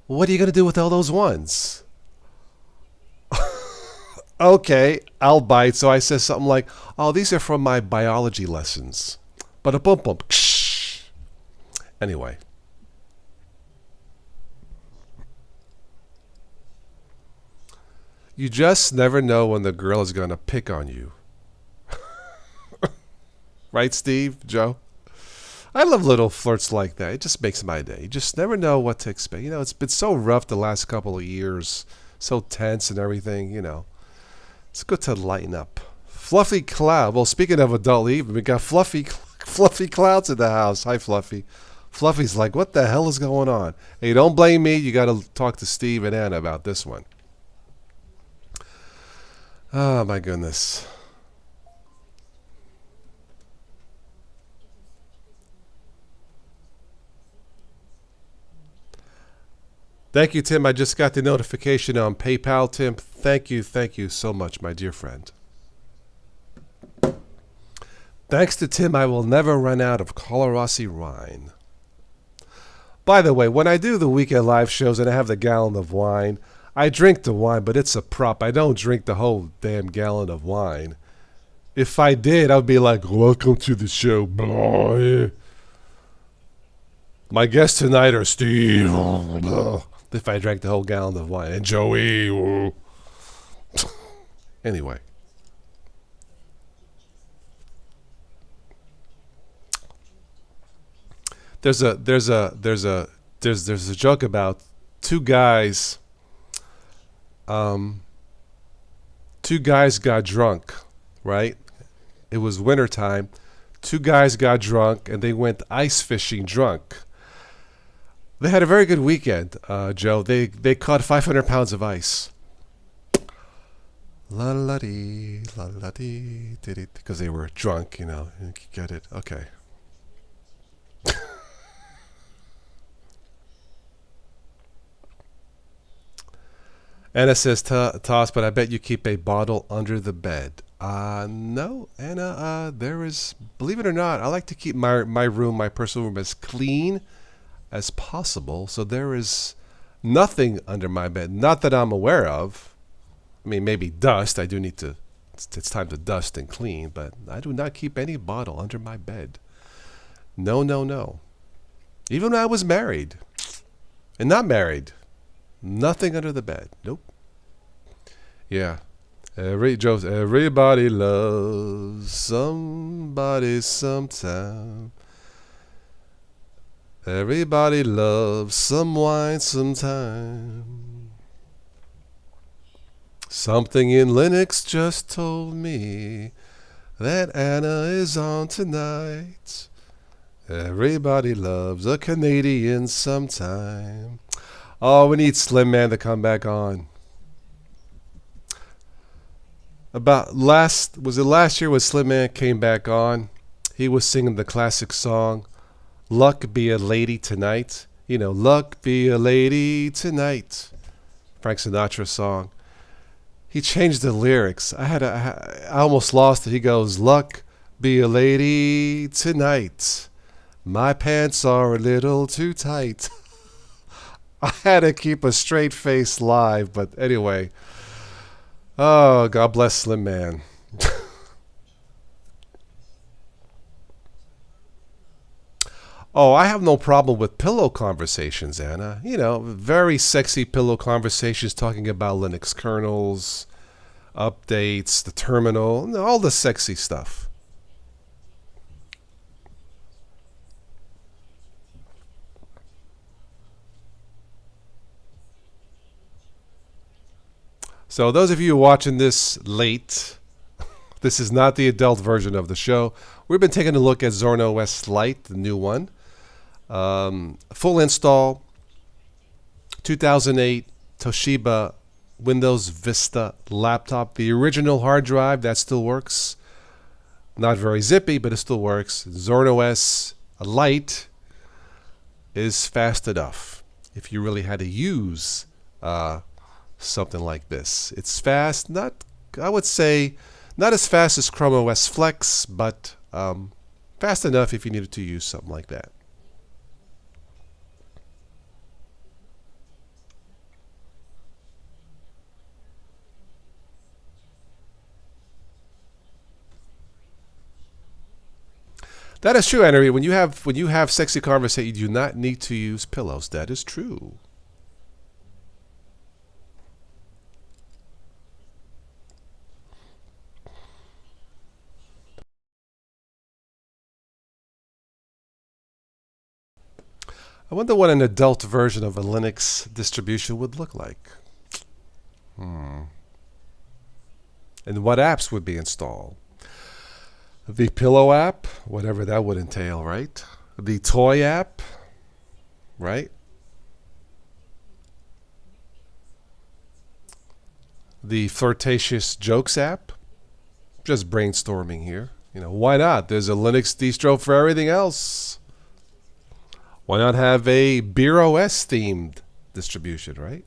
what are you going to do with all those ones? Okay, I'll bite. So I said something like, oh, these are from my biology lessons. But a bump bump. Anyway. You just never know when the girl is going to pick on you. Right, Steve? Joe? I love little flirts like that. It just makes my day. You just never know what to expect. You know, it's been so rough the last couple of years. So tense and everything, you know. It's good to lighten up. Fluffy Cloud. Well, speaking of adult evening, we got Fluffy Clouds in the house. Hi, Fluffy. Fluffy's like, what the hell is going on? Hey, don't blame me. You got to talk to Steve and Anna about this one. Oh, my goodness. Thank you, Tim. I just got the notification on PayPal, Tim. Thank you so much, my dear friend. Thanks to Tim, I will never run out of Color Rossi wine. By the way, when I do the weekend live shows and I have the gallon of wine, I drink the wine, but it's a prop. I don't drink the whole damn gallon of wine. If I did, I would be like, welcome to the show, boy. My guests tonight are Steve. If I drank the whole gallon of wine. And Joey. Anyway. There's a joke about two guys. Um, two guys got drunk, right? It was wintertime. Two guys got drunk and they went ice fishing drunk. They had a very good weekend, Joe. They caught 500 pounds of ice. La la dee, la la dee, because they were drunk, you know. You get it? Okay. Anna says, Toss, but I bet you keep a bottle under the bed. No, Anna, there is, believe it or not, I like to keep my room, my personal room, as clean as possible. So there is nothing under my bed, not that I'm aware of. I mean, maybe dust. I do need to, it's time to dust and clean, but I do not keep any bottle under my bed. No, no, no. Even when I was married and not married, nothing under the bed. Nope. Yeah. Everybody loves somebody sometime. Everybody loves some wine sometime. Something in Linux just told me that Anna is on tonight. Everybody loves a Canadian sometime. Oh, we need Slim Man to come back on. Was it last year when Slim Man came back on? He was singing the classic song, Luck Be a Lady Tonight. You know, Luck Be a Lady Tonight. Frank Sinatra song. He changed the lyrics. I almost lost it. He goes, Luck be a lady tonight. My pants are a little too tight. I had to keep a straight face live, but anyway. Oh, God bless Slim Man. Oh, I have no problem with pillow conversations, Anna. You know, very sexy pillow conversations talking about Linux kernels, updates, the terminal, all the sexy stuff. So those of you watching this late, this is not the adult version of the show. We've been taking a look at Zorin OS Lite, the new one. Full install, 2008 Toshiba Windows Vista laptop. The original hard drive, that still works. Not very zippy, but it still works. Zorin OS Lite is fast enough if you really had to use something like this. It's fast, not, I would say, not as fast as Chrome OS Flex, but fast enough if you needed to use something like that. That is true, Henry. When you have sexy conversation, you do not need to use pillows. That is true. I wonder what an adult version of a Linux distribution would look like. And what apps would be installed? The Pillow app, whatever that would entail, right? The Toy app, right? The Flirtatious Jokes app. Just brainstorming here. You know, why not? There's a Linux distro for everything else. Why not have a Beer OS themed distribution, right?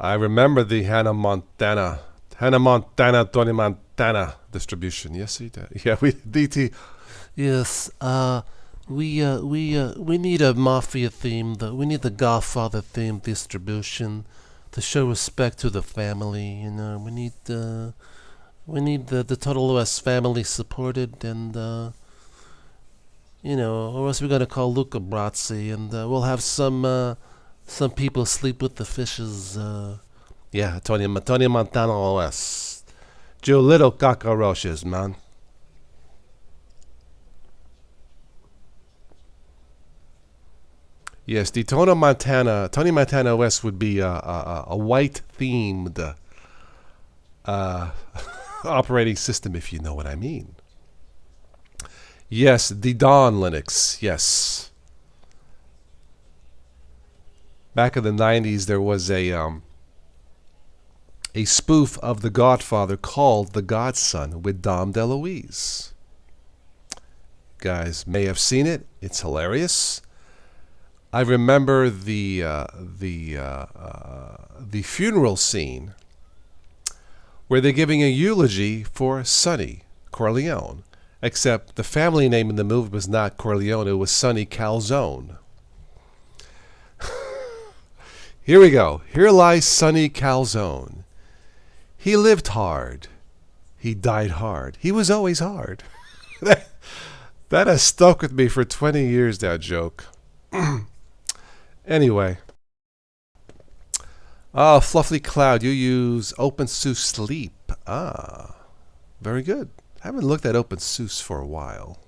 I remember the Hannah Montana, Tony Montana distribution. Yes, he did. Yeah, we DT. Yes, we need a mafia theme. We need the Godfather theme distribution to show respect to the family. You know, we need We need the Total OS family supported, and or else we're gonna call Luca Brazzi, and we'll have some people sleep with the fishes. Yeah, Tony Montana OS. Joe Little cockroaches, man. Yes, the Tony Montana OS would be a white themed uh, operating system, if you know what I mean. Yes, the Dawn Linux. Yes. Back in the 90s, there was a spoof of The Godfather called The Godson with Dom DeLuise. Guys may have seen it. It's hilarious. I remember the funeral scene where they're giving a eulogy for Sonny Corleone, except the family name in the movie was not Corleone, it was Sonny Calzone. Here we go. Here lies Sonny Calzone. He lived hard. He died hard. He was always hard. That has stuck with me for 20 years, that joke. Anyway. Oh, Fluffy Cloud, you use OpenSUSE Sleep. Ah, very good. I haven't looked at OpenSUSE for a while.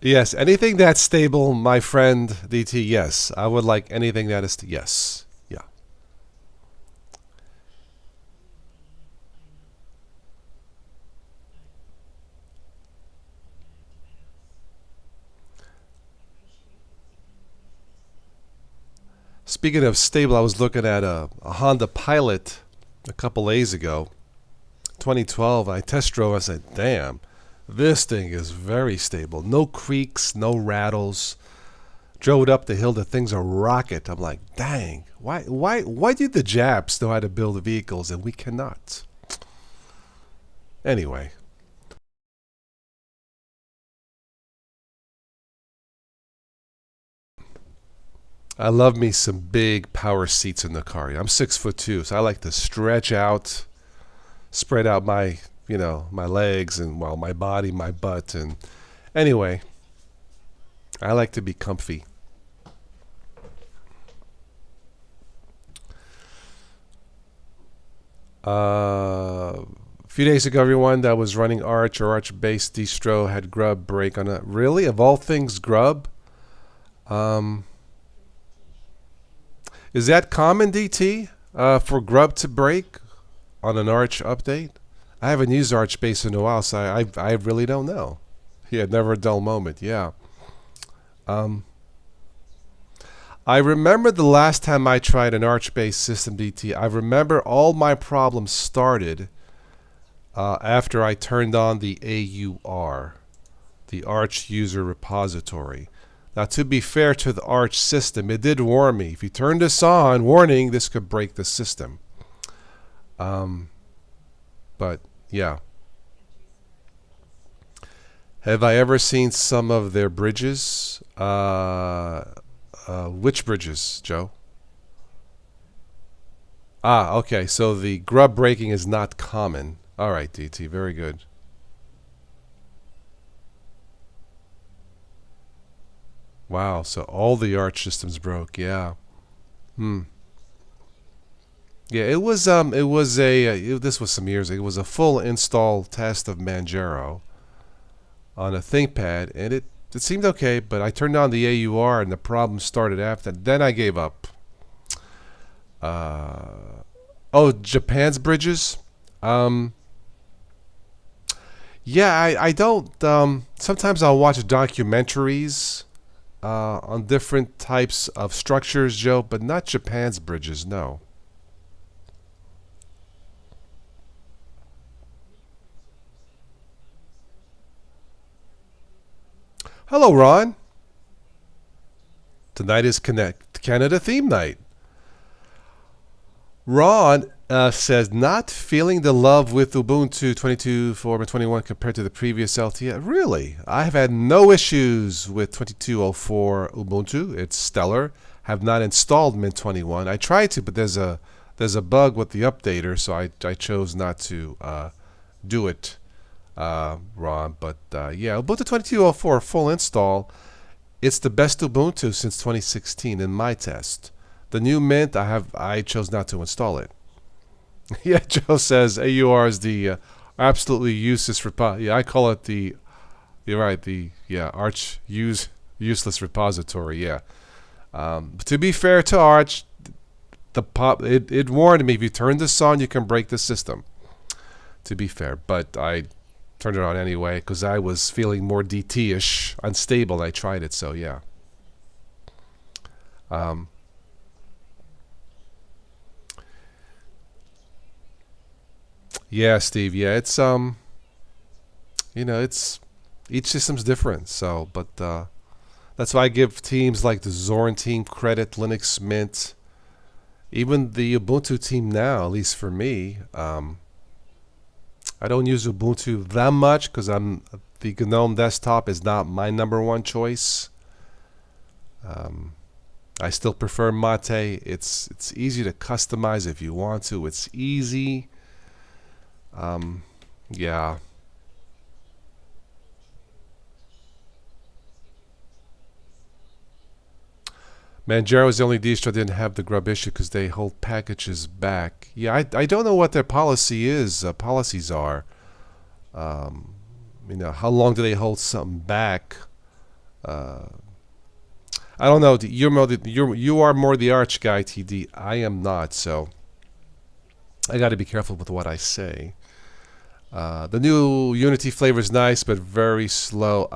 Yes, anything that's stable, my friend DT, yes. I would like anything that is, yes. Yeah. Speaking of stable, I was looking at a Honda Pilot a couple days ago, 2012. I test drove. I said, damn, this thing is very stable. No creaks, no rattles. Drove it up the hill. The thing's a rocket. I'm like, dang, why do the Japs know how to build vehicles and we cannot? Anyway. I love me some big power seats in the car. I'm 6'2", so I like to stretch out, spread out my, my legs and my body, my butt, and anyway, I like to be comfy. A few days ago, everyone that was running Arch or Arch-based distro had Grub break on it. Really, of all things, Grub. Is that common, DT, for Grub to break on an Arch update? I haven't used Arch base in a while, so I really don't know. Yeah, never a dull moment. Yeah. I remember the last time I tried an Arch-based system, DT. I remember all my problems started after I turned on the AUR, the Arch User Repository. Now, to be fair to the Arch system, it did warn me. If you turn this on, warning, this could break the system. But, yeah. Have I ever seen some of their bridges? Which bridges, Joe? Ah, okay. So the Grub breaking is not common. All right, DT. Very good. Wow. So all the Arch systems broke. Yeah. Yeah. It was this was some years ago. It was a full install test of Manjaro on a ThinkPad, and it seemed okay. But I turned on the AUR, and the problem started after. Then I gave up. Oh, Japan's bridges. Yeah, I don't. Sometimes I'll watch documentaries on different types of structures, Joe, but not Japan's bridges. No. Hello, Ron. Tonight is Connect Canada theme night. Ron says, not feeling the love with Ubuntu 22.4.21 compared to the previous LTS. Really? I have had no issues with 22.04 Ubuntu. It's stellar. Have not installed Mint 21. I tried to, but there's a bug with the updater, so I chose not to do it, Ron. But yeah, Ubuntu 22.04 full install. It's the best Ubuntu since 2016 in my test. The new Mint, I chose not to install it. Yeah, Joe says AUR is the absolutely useless repository. Yeah, I call it the. You're right. Arch useless repository. Yeah. To be fair to Arch, it warned me, if you turn this on, you can break the system. To be fair, but I turned it on anyway because I was feeling more DT-ish, unstable. I tried it, so yeah. Yeah, Steve. Yeah, it's it's each system's different. So, but that's why I give teams like the Zorin team credit, Linux Mint, even the Ubuntu team now. At least for me, I don't use Ubuntu that much because the GNOME desktop is not my #1 choice. I still prefer Mate. It's easy to customize if you want to. It's easy. Yeah. Manjaro is the only distro that didn't have the grub issue because they hold packages back. Yeah, I don't know what their policy is. Policies are. How long do they hold something back? I don't know. You are more the Arch guy, TD. I am not, so I got to be careful with what I say. The new Unity flavor is nice, but very slow.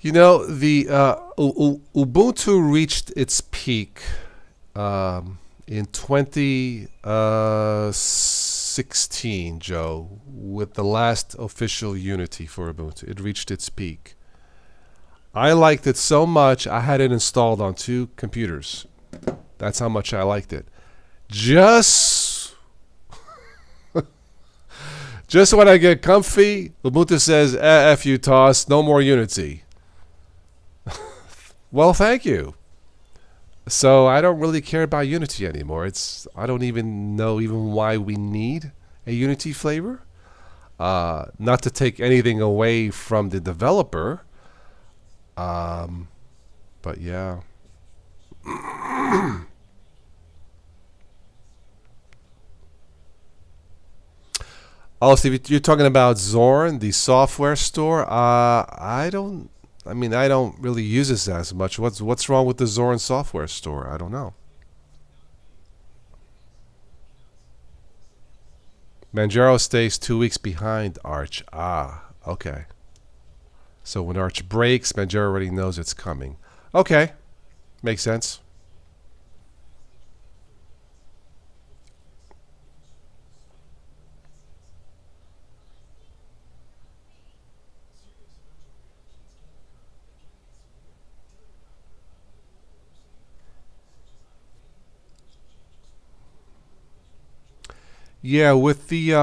The Ubuntu reached its peak in 2016, Joe, with the last official Unity for Ubuntu. It reached its peak. I liked it so much, I had it installed on 2 computers. That's how much I liked it. Just when I get comfy, Ubuntu says, F you, toss, no more Unity. Well, thank you. So I don't really care about Unity anymore. I don't even know why we need a Unity flavor. Not to take anything away from the developer. But yeah. Oh, Steve, you're talking about Zorin, the software store. I don't really use this as much. What's wrong with the Zorin software store? I don't know. Manjaro stays 2 weeks behind Arch. Okay. So when Arch breaks, Manjaro already knows it's coming. Okay, makes sense. Yeah, with the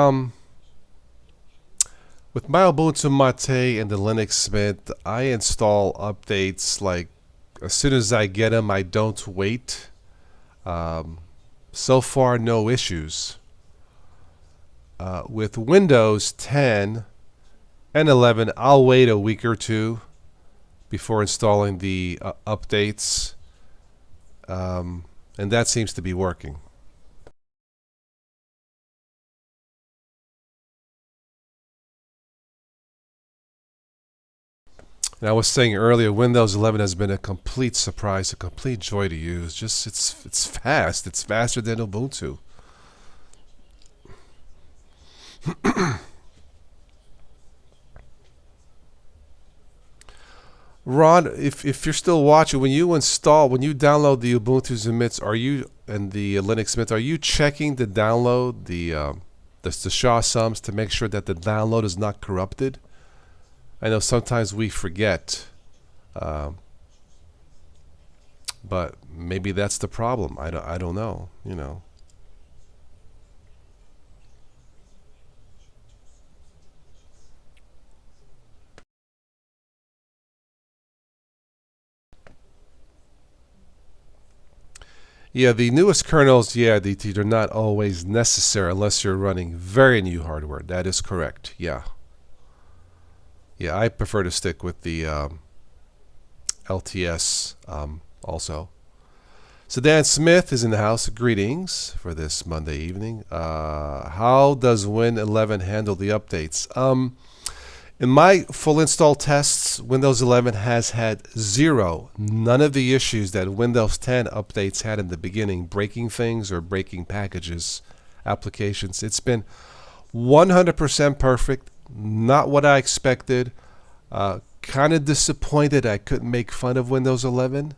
with my Ubuntu Mate and the Linux Mint, I install updates like as soon as I get them. I don't wait. So far, no issues. With Windows 10 and 11, I'll wait a week or two before installing the updates, and that seems to be working. And I was saying earlier, Windows 11 has been a complete surprise, a complete joy to use. Just it's fast. It's faster than Ubuntu. Ron, if you're still watching, when you download the Ubuntu and Mints, and the Linux Mint, are you checking the download, the SHA sums to make sure that the download is not corrupted? I know sometimes we forget, but maybe that's the problem. I don't know, you know. Yeah, the newest kernels, yeah, they're not always necessary unless you're running very new hardware. That is correct. Yeah. Yeah, I prefer to stick with the LTS also. So Dan Smith is in the house. Greetings for this Monday evening. How does Win 11 handle the updates? In my full install tests, Windows 11 has had none of the issues that Windows 10 updates had in the beginning, breaking things or breaking packages, applications. It's been 100% perfect, not what I expected. Kind of disappointed I couldn't make fun of Windows 11.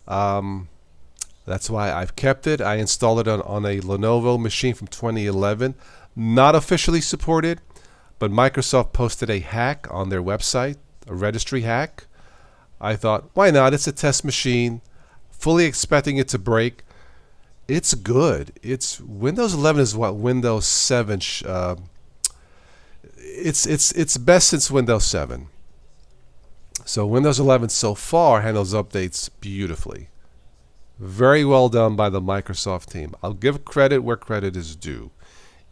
That's why I've kept it. I installed it on a Lenovo machine from 2011, not officially supported. But Microsoft posted a hack on their website, a registry hack. I thought, why not? It's a test machine, fully expecting it to break. It's good. It's Windows 11 is what Windows 7. It's best since Windows 7. So Windows 11 so far handles updates beautifully. Very well done by the Microsoft team. I'll give credit where credit is due.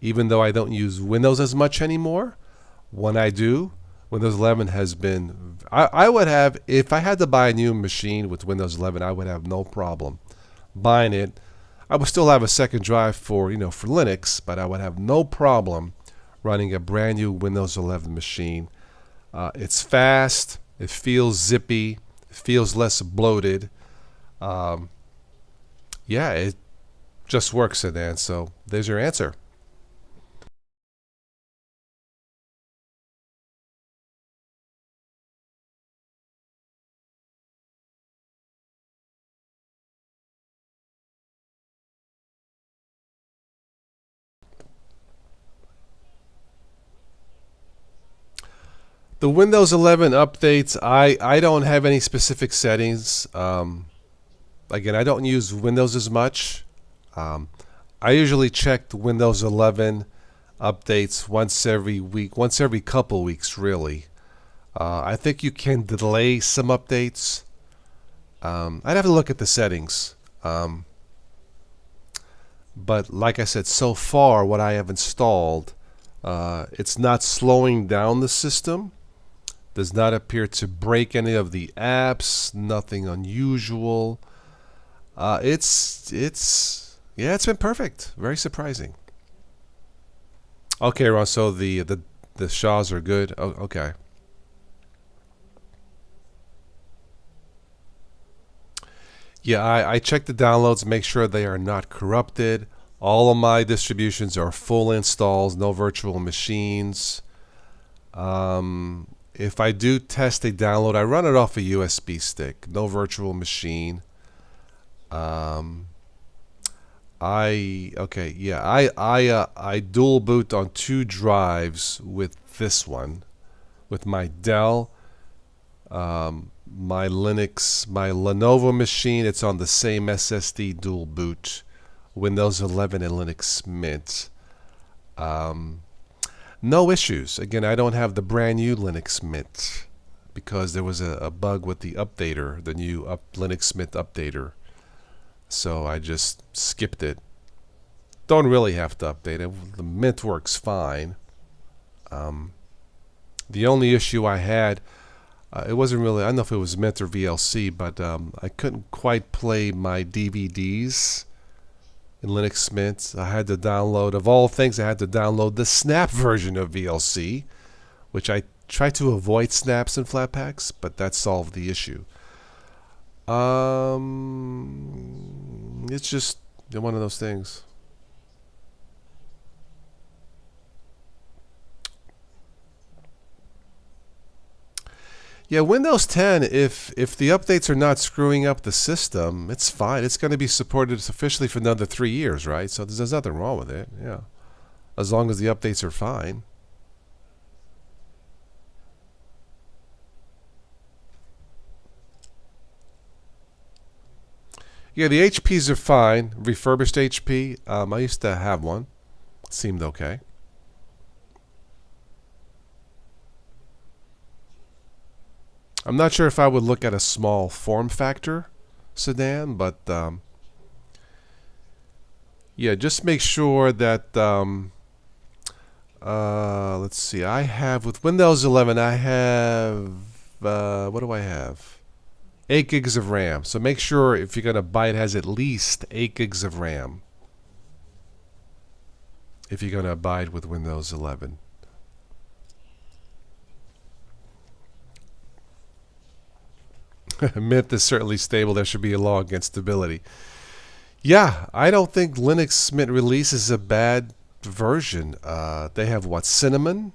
Even though I don't use Windows as much anymore, when I do, Windows 11 has been... I would have, if I had to buy a new machine with Windows 11, I would have no problem buying it. I would still have a second drive for Linux, but I would have no problem running a brand new Windows 11 machine. It's fast, it feels zippy, it feels less bloated. Yeah, it just works, Sedan. So there's your answer. The Windows 11 updates, I don't have any specific settings. Again, I don't use Windows as much. I usually check the Windows 11 updates once every week, once every couple weeks, really. I think you can delay some updates. I'd have to look at the settings. But like I said, so far what I have installed, it's not slowing down the system. Does not appear to break any of the apps. Nothing unusual. It's been perfect. Very surprising. Okay, Ron. So the SHAs are good. Oh, okay. Yeah, I check the downloads, make sure they are not corrupted. All of my distributions are full installs, no virtual machines. If I do test a download, I run it off a USB stick, no virtual machine. I dual boot on 2 drives with this one, with my Dell, my Linux, my Lenovo machine. It's on the same SSD dual boot, Windows 11 and Linux Mint. No issues. Again, I don't have the brand new Linux Mint because there was a bug with the updater, the new Linux Mint updater. So I just skipped it. Don't really have to update it. The Mint works fine. The only issue I had, it wasn't really, I don't know if it was Mint or VLC, but I couldn't quite play my DVDs in Linux Mint. I had to download, of all things, I had to download the Snap version of VLC, which I try to avoid snaps and Flatpaks, but that solved the issue. It's just one of those things. Yeah, Windows 10, if the updates are not screwing up the system, it's fine. It's going to be supported officially for another 3 years, right? So there's nothing wrong with it. Yeah, as long as the updates are fine. Yeah, the HPs are fine. Refurbished HP. I used to have one. Seemed okay. I'm not sure if I would look at a small form factor sedan, but yeah, just make sure that let's see. I have with Windows 11. I have what do I have? 8 gigs of RAM. So make sure if you're gonna buy it has at least 8 gigs of RAM. If you're gonna buy it with Windows 11. Mint is certainly stable. There should be a law against stability. Yeah, I don't think Linux Mint release is a bad version. They have what? Cinnamon?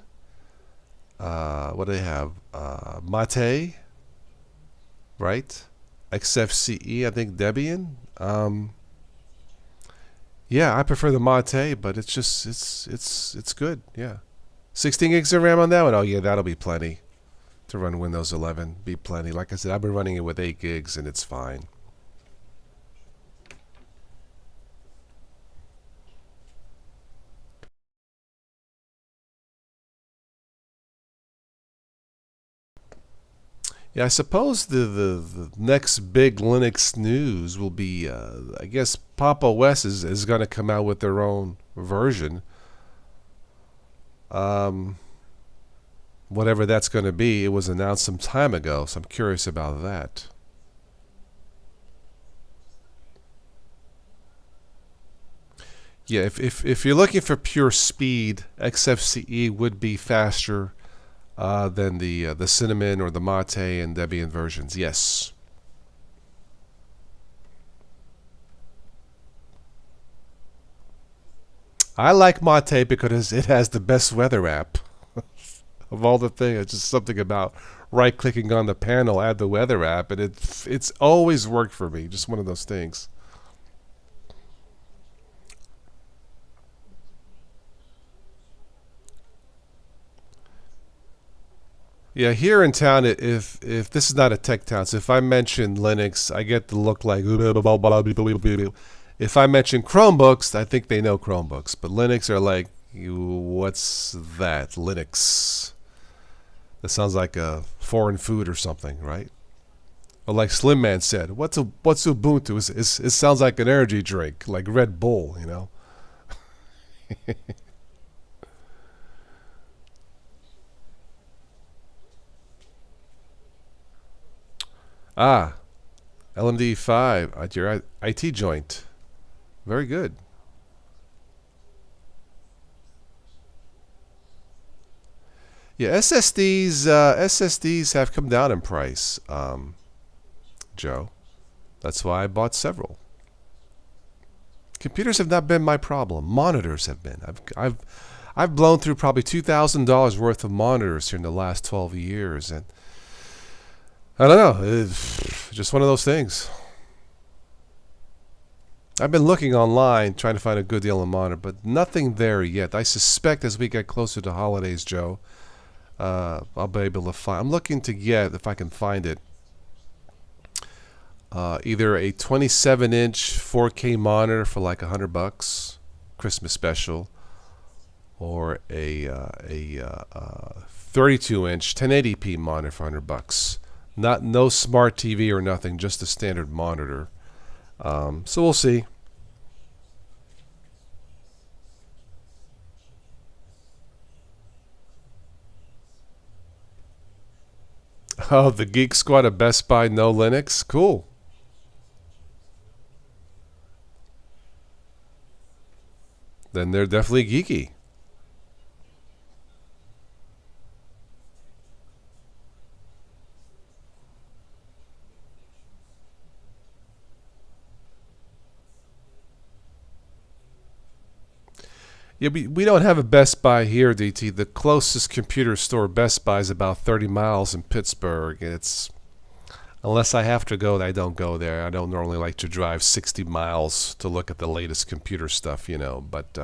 What do they have? Mate? Right? XFCE, I think Debian. Yeah, I prefer the Mate, but it's just it's good. Yeah, 16 gigs of RAM on that one. Oh yeah, that'll be plenty to run Windows 11. Be plenty. Like I said, I've been running it with 8 gigs and it's fine. Yeah, I suppose the next big Linux news will be, I guess Pop! OS is going to come out with their own version. Whatever that's going to be, it was announced some time ago, so I'm curious about that. Yeah, if you're looking for pure speed, XFCE would be faster than the Cinnamon or the Mate and Debian versions. Yes. I like Mate because it has the best weather app of all the things. It's just something about right-clicking on the panel, add the weather app, and it's always worked for me. Just one of those things. Yeah, here in town, if this is not a tech town, so if I mention Linux, I get the look like. If I mention Chromebooks, I think they know Chromebooks, but Linux are like, what's that? Linux. That sounds like a foreign food or something, right? Or like Slim Man said, what's Ubuntu? It sounds like an energy drink, like Red Bull, you know. Ah, LMD5 at your IT joint. Very good. Yeah, SSDs have come down in price, Joe. That's why I bought several. Computers have not been my problem. Monitors have been. I've blown through probably $2,000 worth of monitors here in the last 12 years, and I don't know. It's just one of those things. I've been looking online trying to find a good deal on monitor, but nothing there yet. I suspect as we get closer to holidays, Joe, I'll be able to find. I'm looking to get, if I can find it, either a 27-inch 4K monitor for like $100, Christmas special, or a 32-inch 1080p monitor for $100. No smart TV or nothing, just a standard monitor. So we'll see. Oh, the Geek Squad of Best Buy, no Linux? Cool. Then they're definitely geeky. Yeah, we don't have a Best Buy here, DT. The closest computer store, Best Buy, is about 30 miles in Pittsburgh. It's unless I have to go, I don't go there. I don't normally like to drive 60 miles to look at the latest computer stuff, you know. But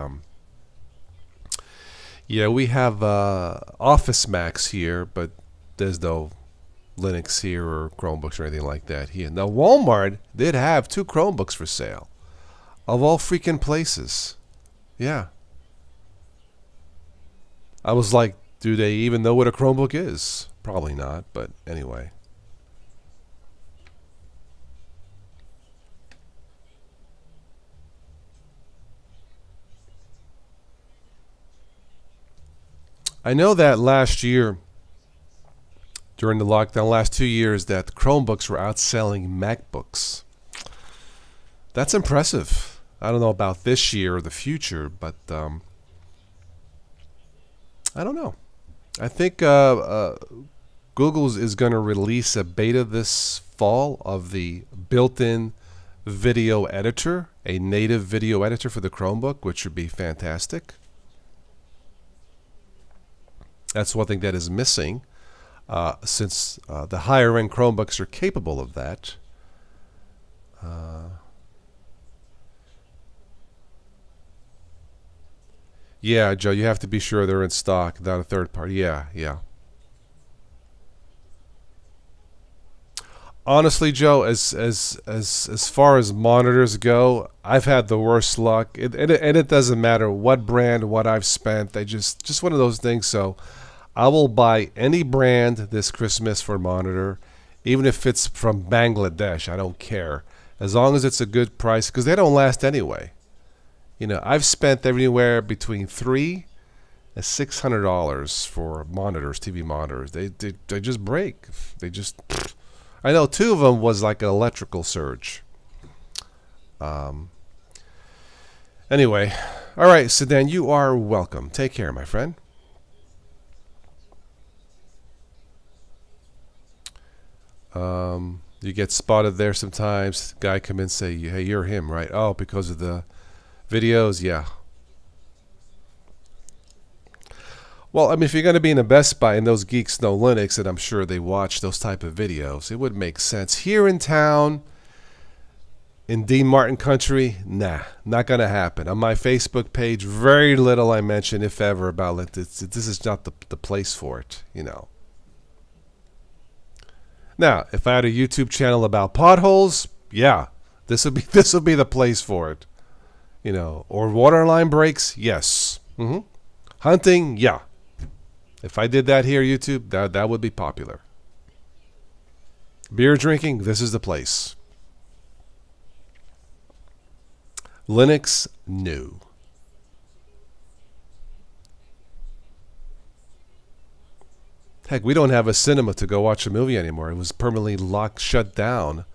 yeah, we have Office Max here, but there's no Linux here or Chromebooks or anything like that here. Now, Walmart did have 2 Chromebooks for sale. Of all freaking places. Yeah. I was like, do they even know what a Chromebook is? Probably not, but anyway. I know that last year, during the lockdown, last 2 years, that Chromebooks were outselling MacBooks. That's impressive. I don't know about this year or the future, but I don't know. I think Google is going to release a beta this fall of the built-in video editor, a native video editor for the Chromebook, which would be fantastic. That's one thing that is missing, since the higher-end Chromebooks are capable of that. Yeah, Joe, you have to be sure they're in stock, not a third party. Yeah, yeah. Honestly, Joe, as far as monitors go, I've had the worst luck. And it doesn't matter what brand, what I've spent. They just one of those things. So I will buy any brand this Christmas for a monitor, even if it's from Bangladesh. I don't care, as long as it's a good price, because they don't last anyway. You know, I've spent anywhere between $300 and $600 for monitors, TV monitors. They just break. They just. I know 2 of them was like an electrical surge. Anyway, all right, Sedan, you are welcome. Take care, my friend. You get spotted there sometimes. Guy come in and say, hey, you're him, right? Oh, because of the videos? Yeah. Well, I mean, if you're going to be in a Best Buy and those geeks know Linux, and I'm sure they watch those type of videos, it would make sense. Here in town, in Dean Martin country, nah, not going to happen. On my Facebook page, very little I mention, if ever, about it. This is not the place for it, you know. Now, if I had a YouTube channel about potholes, yeah, this would be the place for it, you know. Or waterline breaks, yes. Hunting, yeah. If I did that here, YouTube, that would be popular. Beer drinking, this is the place. Linux, no. Heck, we don't have a cinema to go watch a movie anymore. It was permanently shut down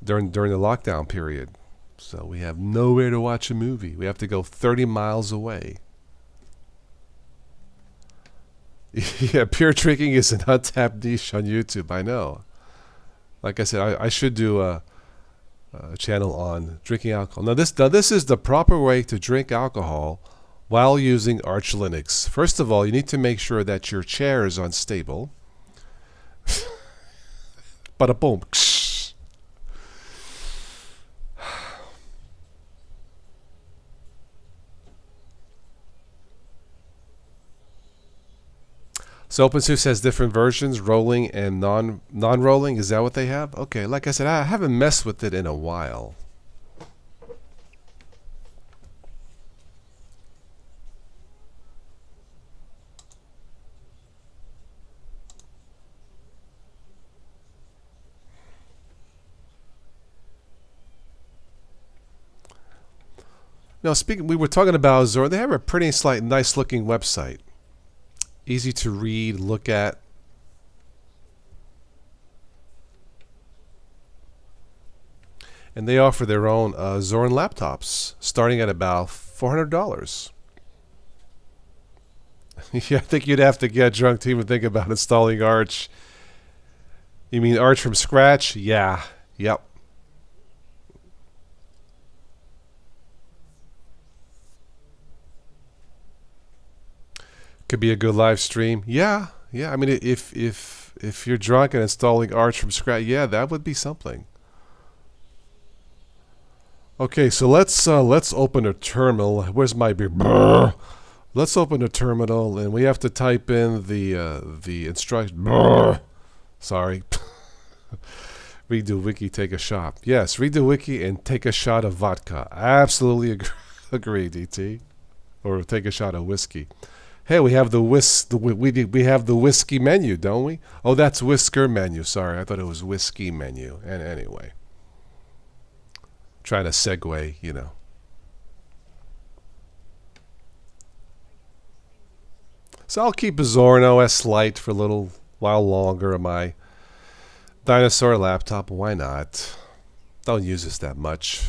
during the lockdown period. So we have nowhere to watch a movie. We have to go 30 miles away. Yeah, beer drinking is an untapped niche on YouTube. I know. Like I said, I should do a channel on drinking alcohol. Now this is the proper way to drink alcohol while using Arch Linux. First of all, you need to make sure that your chair is unstable. Bada boom. So OpenSUSE has different versions, rolling and non-rolling. Is that what they have? Okay, like I said, I haven't messed with it in a while. Now, we were talking about Zorin. They have a pretty nice looking website. Easy to read, look at. And they offer their own Zorin laptops, starting at about $400. Yeah, I think you'd have to get drunk to even think about installing Arch. You mean Arch from scratch? Yeah. Yep. Could be a good live stream. Yeah. I mean, if you're drunk and installing Arch from scratch, yeah, that would be something. Okay, so let's open a terminal. Where's my beer? Brr. Let's open a terminal, and we have to type in the instruction. Sorry. Read the wiki, take a shot. Yes, read the wiki and take a shot of vodka. Absolutely agree, DT. Or take a shot of whiskey. Hey, we have we have the whiskey menu, don't we? Oh, that's whisker menu. Sorry, I thought it was whiskey menu. And anyway, trying to segue, you know. So I'll keep a Zorin OS Lite for a little while longer on my dinosaur laptop. Why not? Don't use this that much.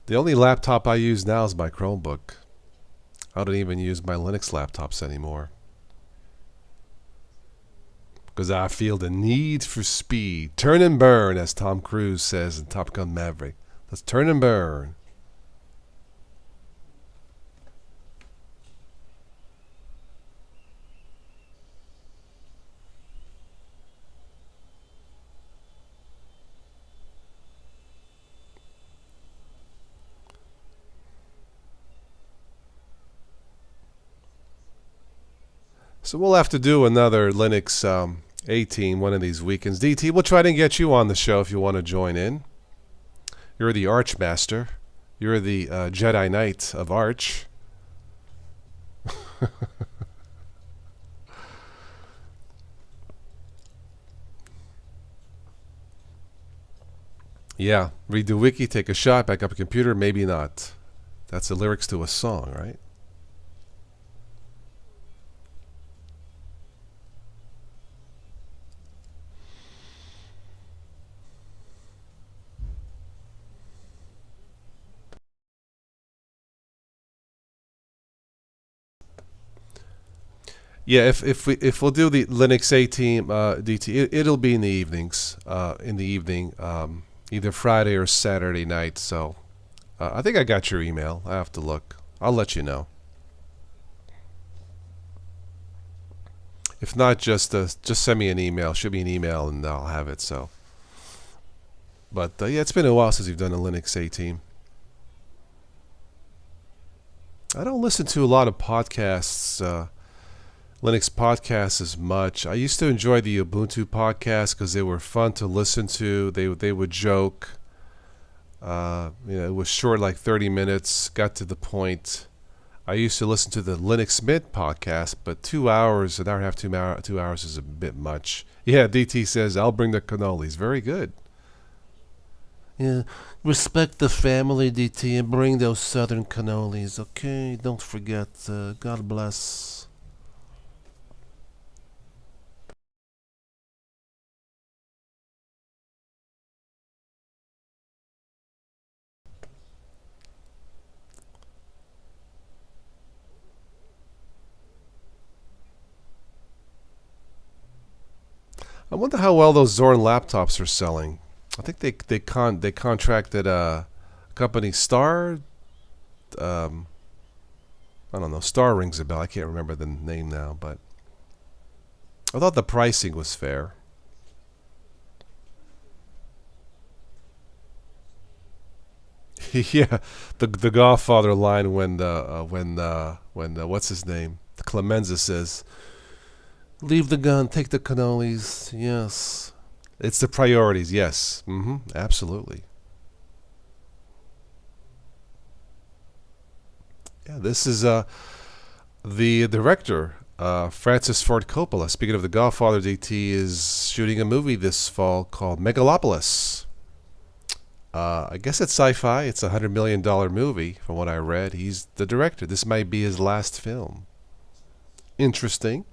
The only laptop I use now is my Chromebook. I don't even use my Linux laptops anymore. Because I feel the need for speed. Turn and burn, as Tom Cruise says in Top Gun Maverick. Let's turn and burn. So we'll have to do another Linux 18 one of these weekends. DT, we'll try to get you on the show if you want to join in. You're the Archmaster. You're the Jedi Knight of Arch. Yeah, read the wiki, take a shot, back up a computer, maybe not. That's the lyrics to a song, right? Yeah, if we'll do the Linux 18 DT, it'll be in the evenings, in the evening, either Friday or Saturday night. So I think I got your email. I have to look. I'll let you know. If not, just send me an email. Shoot me an email, and I'll have it. So, but yeah, it's been a while since we've done a Linux 18. I don't listen to a lot of podcasts. Linux podcasts as much. I used to enjoy the Ubuntu podcasts because they were fun to listen to. They would joke. It was short, like 30 minutes. Got to the point. I used to listen to the Linux Mint podcast, but 2 hours, an hour and a half, 2 hours is a bit much. Yeah, DT says I'll bring the cannolis. Very good. Yeah, respect the family, DT, and bring those southern cannolis. Okay, don't forget. God bless. I wonder how well those Zorin laptops are selling. I think they contracted company Star. I don't know. Star rings a bell. I can't remember the name now, but I thought the pricing was fair. Yeah, the Godfather line when what's his name, Clemenza says, "Leave the gun, take the cannolis." Yes, it's the priorities. Yes, absolutely. Yeah, this is the director, Francis Ford Coppola. Speaking of the Godfather, DT is shooting a movie this fall called Megalopolis. I guess it's sci-fi. It's $100 million movie, from what I read. He's the director. This might be his last film. Interesting.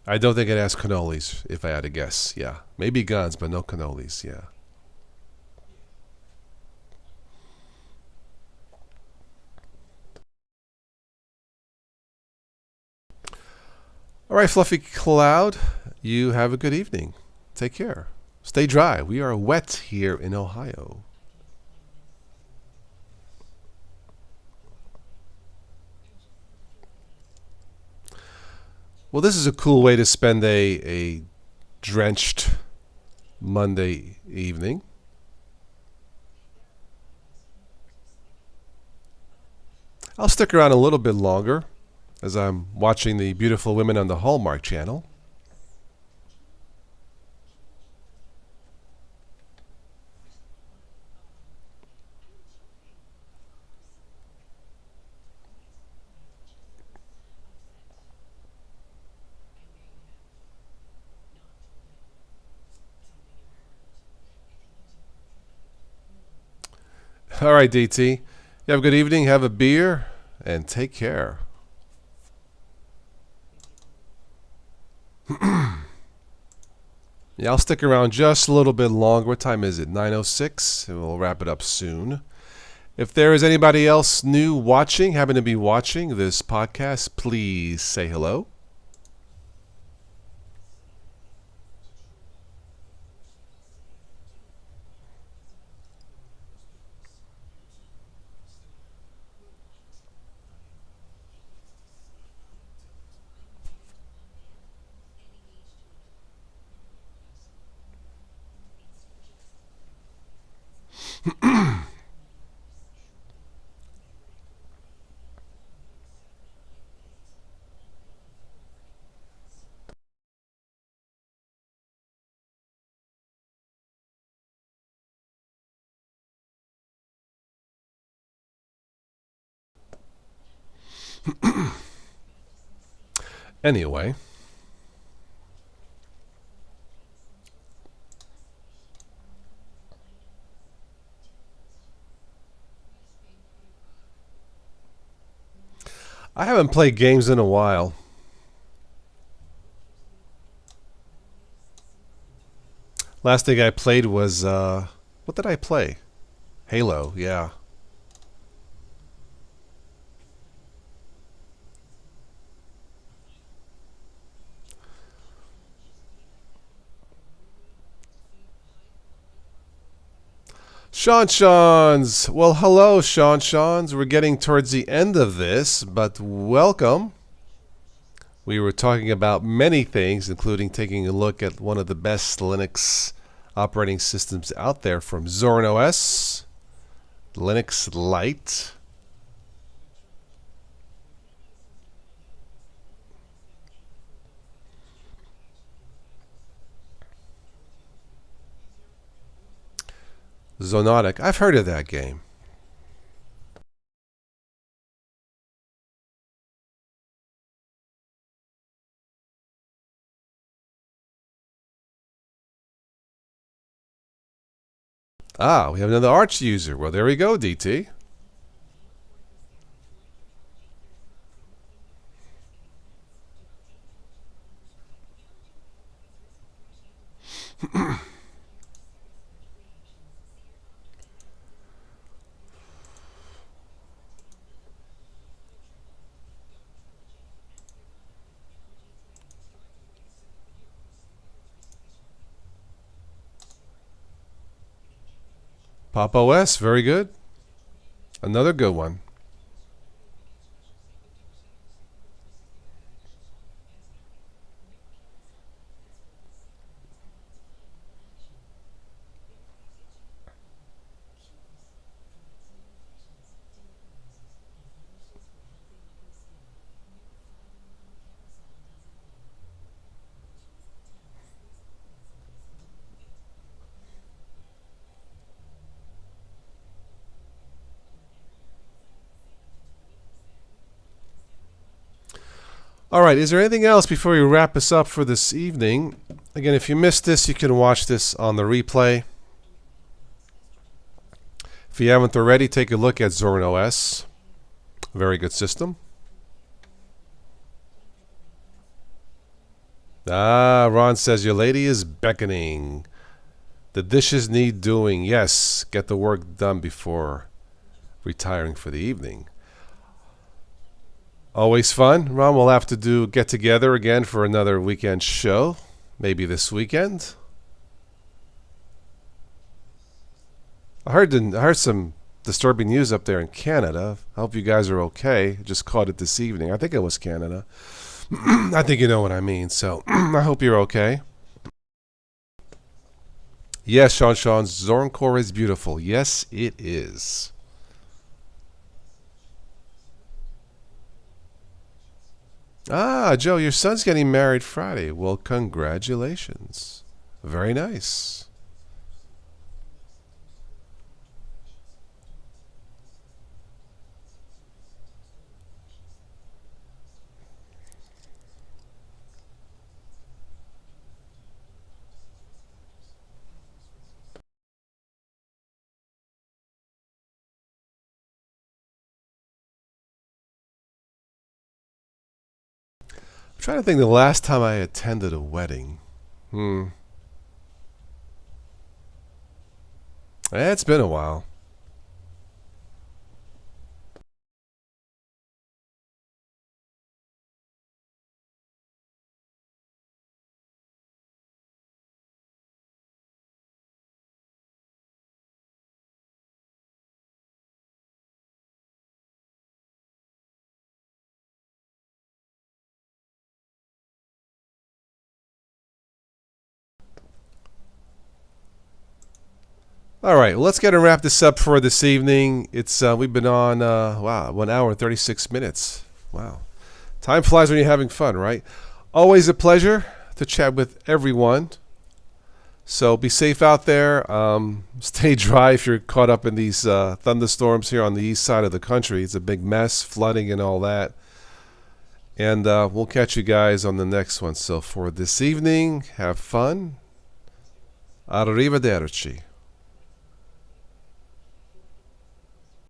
I don't think it has cannolis, if I had to guess. Yeah, maybe guns, but no cannolis. Yeah. All right, Fluffy Cloud. You have a good evening. Take care. Stay dry. We are wet here in Ohio. Well, this is a cool way to spend a drenched Monday evening. I'll stick around a little bit longer. as I'm watching the beautiful women on the Hallmark Channel. All right, DT. You have a good evening, have a beer, and take care. Yeah, I'll stick around just a little bit longer. What time is it? 9:06, and we'll wrap it up soon. If there is anybody else new watching, happen to be watching this podcast, please say hello. Anyway, I haven't played games in a while. Last thing I played was, what did I play? Halo, yeah. Sean Sean's. Well, hello, Sean Sean's. We're getting towards the end of this, but welcome. We were talking about many things, including taking a look at one of the best Linux operating systems out there from Zorin OS, Linux Lite. Zonotic. I've heard of that game. Ah, we have another Arch user. Well, there we go, DT. Pop OS, very good. Another good one. All right, is there anything else before we wrap this up for this evening? Again, if you missed this, you can watch this on the replay. If you haven't already, take a look at Zorin OS. Very good system. Ah, Ron says, your lady is beckoning. The dishes need doing. Yes, get the work done before retiring for the evening. Always fun. Ron, we'll have to get together again for another weekend show. Maybe this weekend. I heard some disturbing news up there in Canada. I hope you guys are okay. Just caught it this evening. I think it was Canada. I think you know what I mean. So I hope you're okay. Yes, Sean's Zorin Core is beautiful. Yes, it is. Ah, Joe, your son's getting married Friday. Well, congratulations. Very nice. I'm trying to think the last time I attended a wedding. It's been a while. All right, well, let's get and wrap this up for this evening. It's we've been on 1 hour and 36 minutes. Wow, time flies when you're having fun, right? Always a pleasure to chat with everyone. So be safe out there. Stay dry if you're caught up in these thunderstorms here on the east side of the country. It's a big mess, flooding and all that. And we'll catch you guys on the next one. So for this evening, have fun. Arrivederci.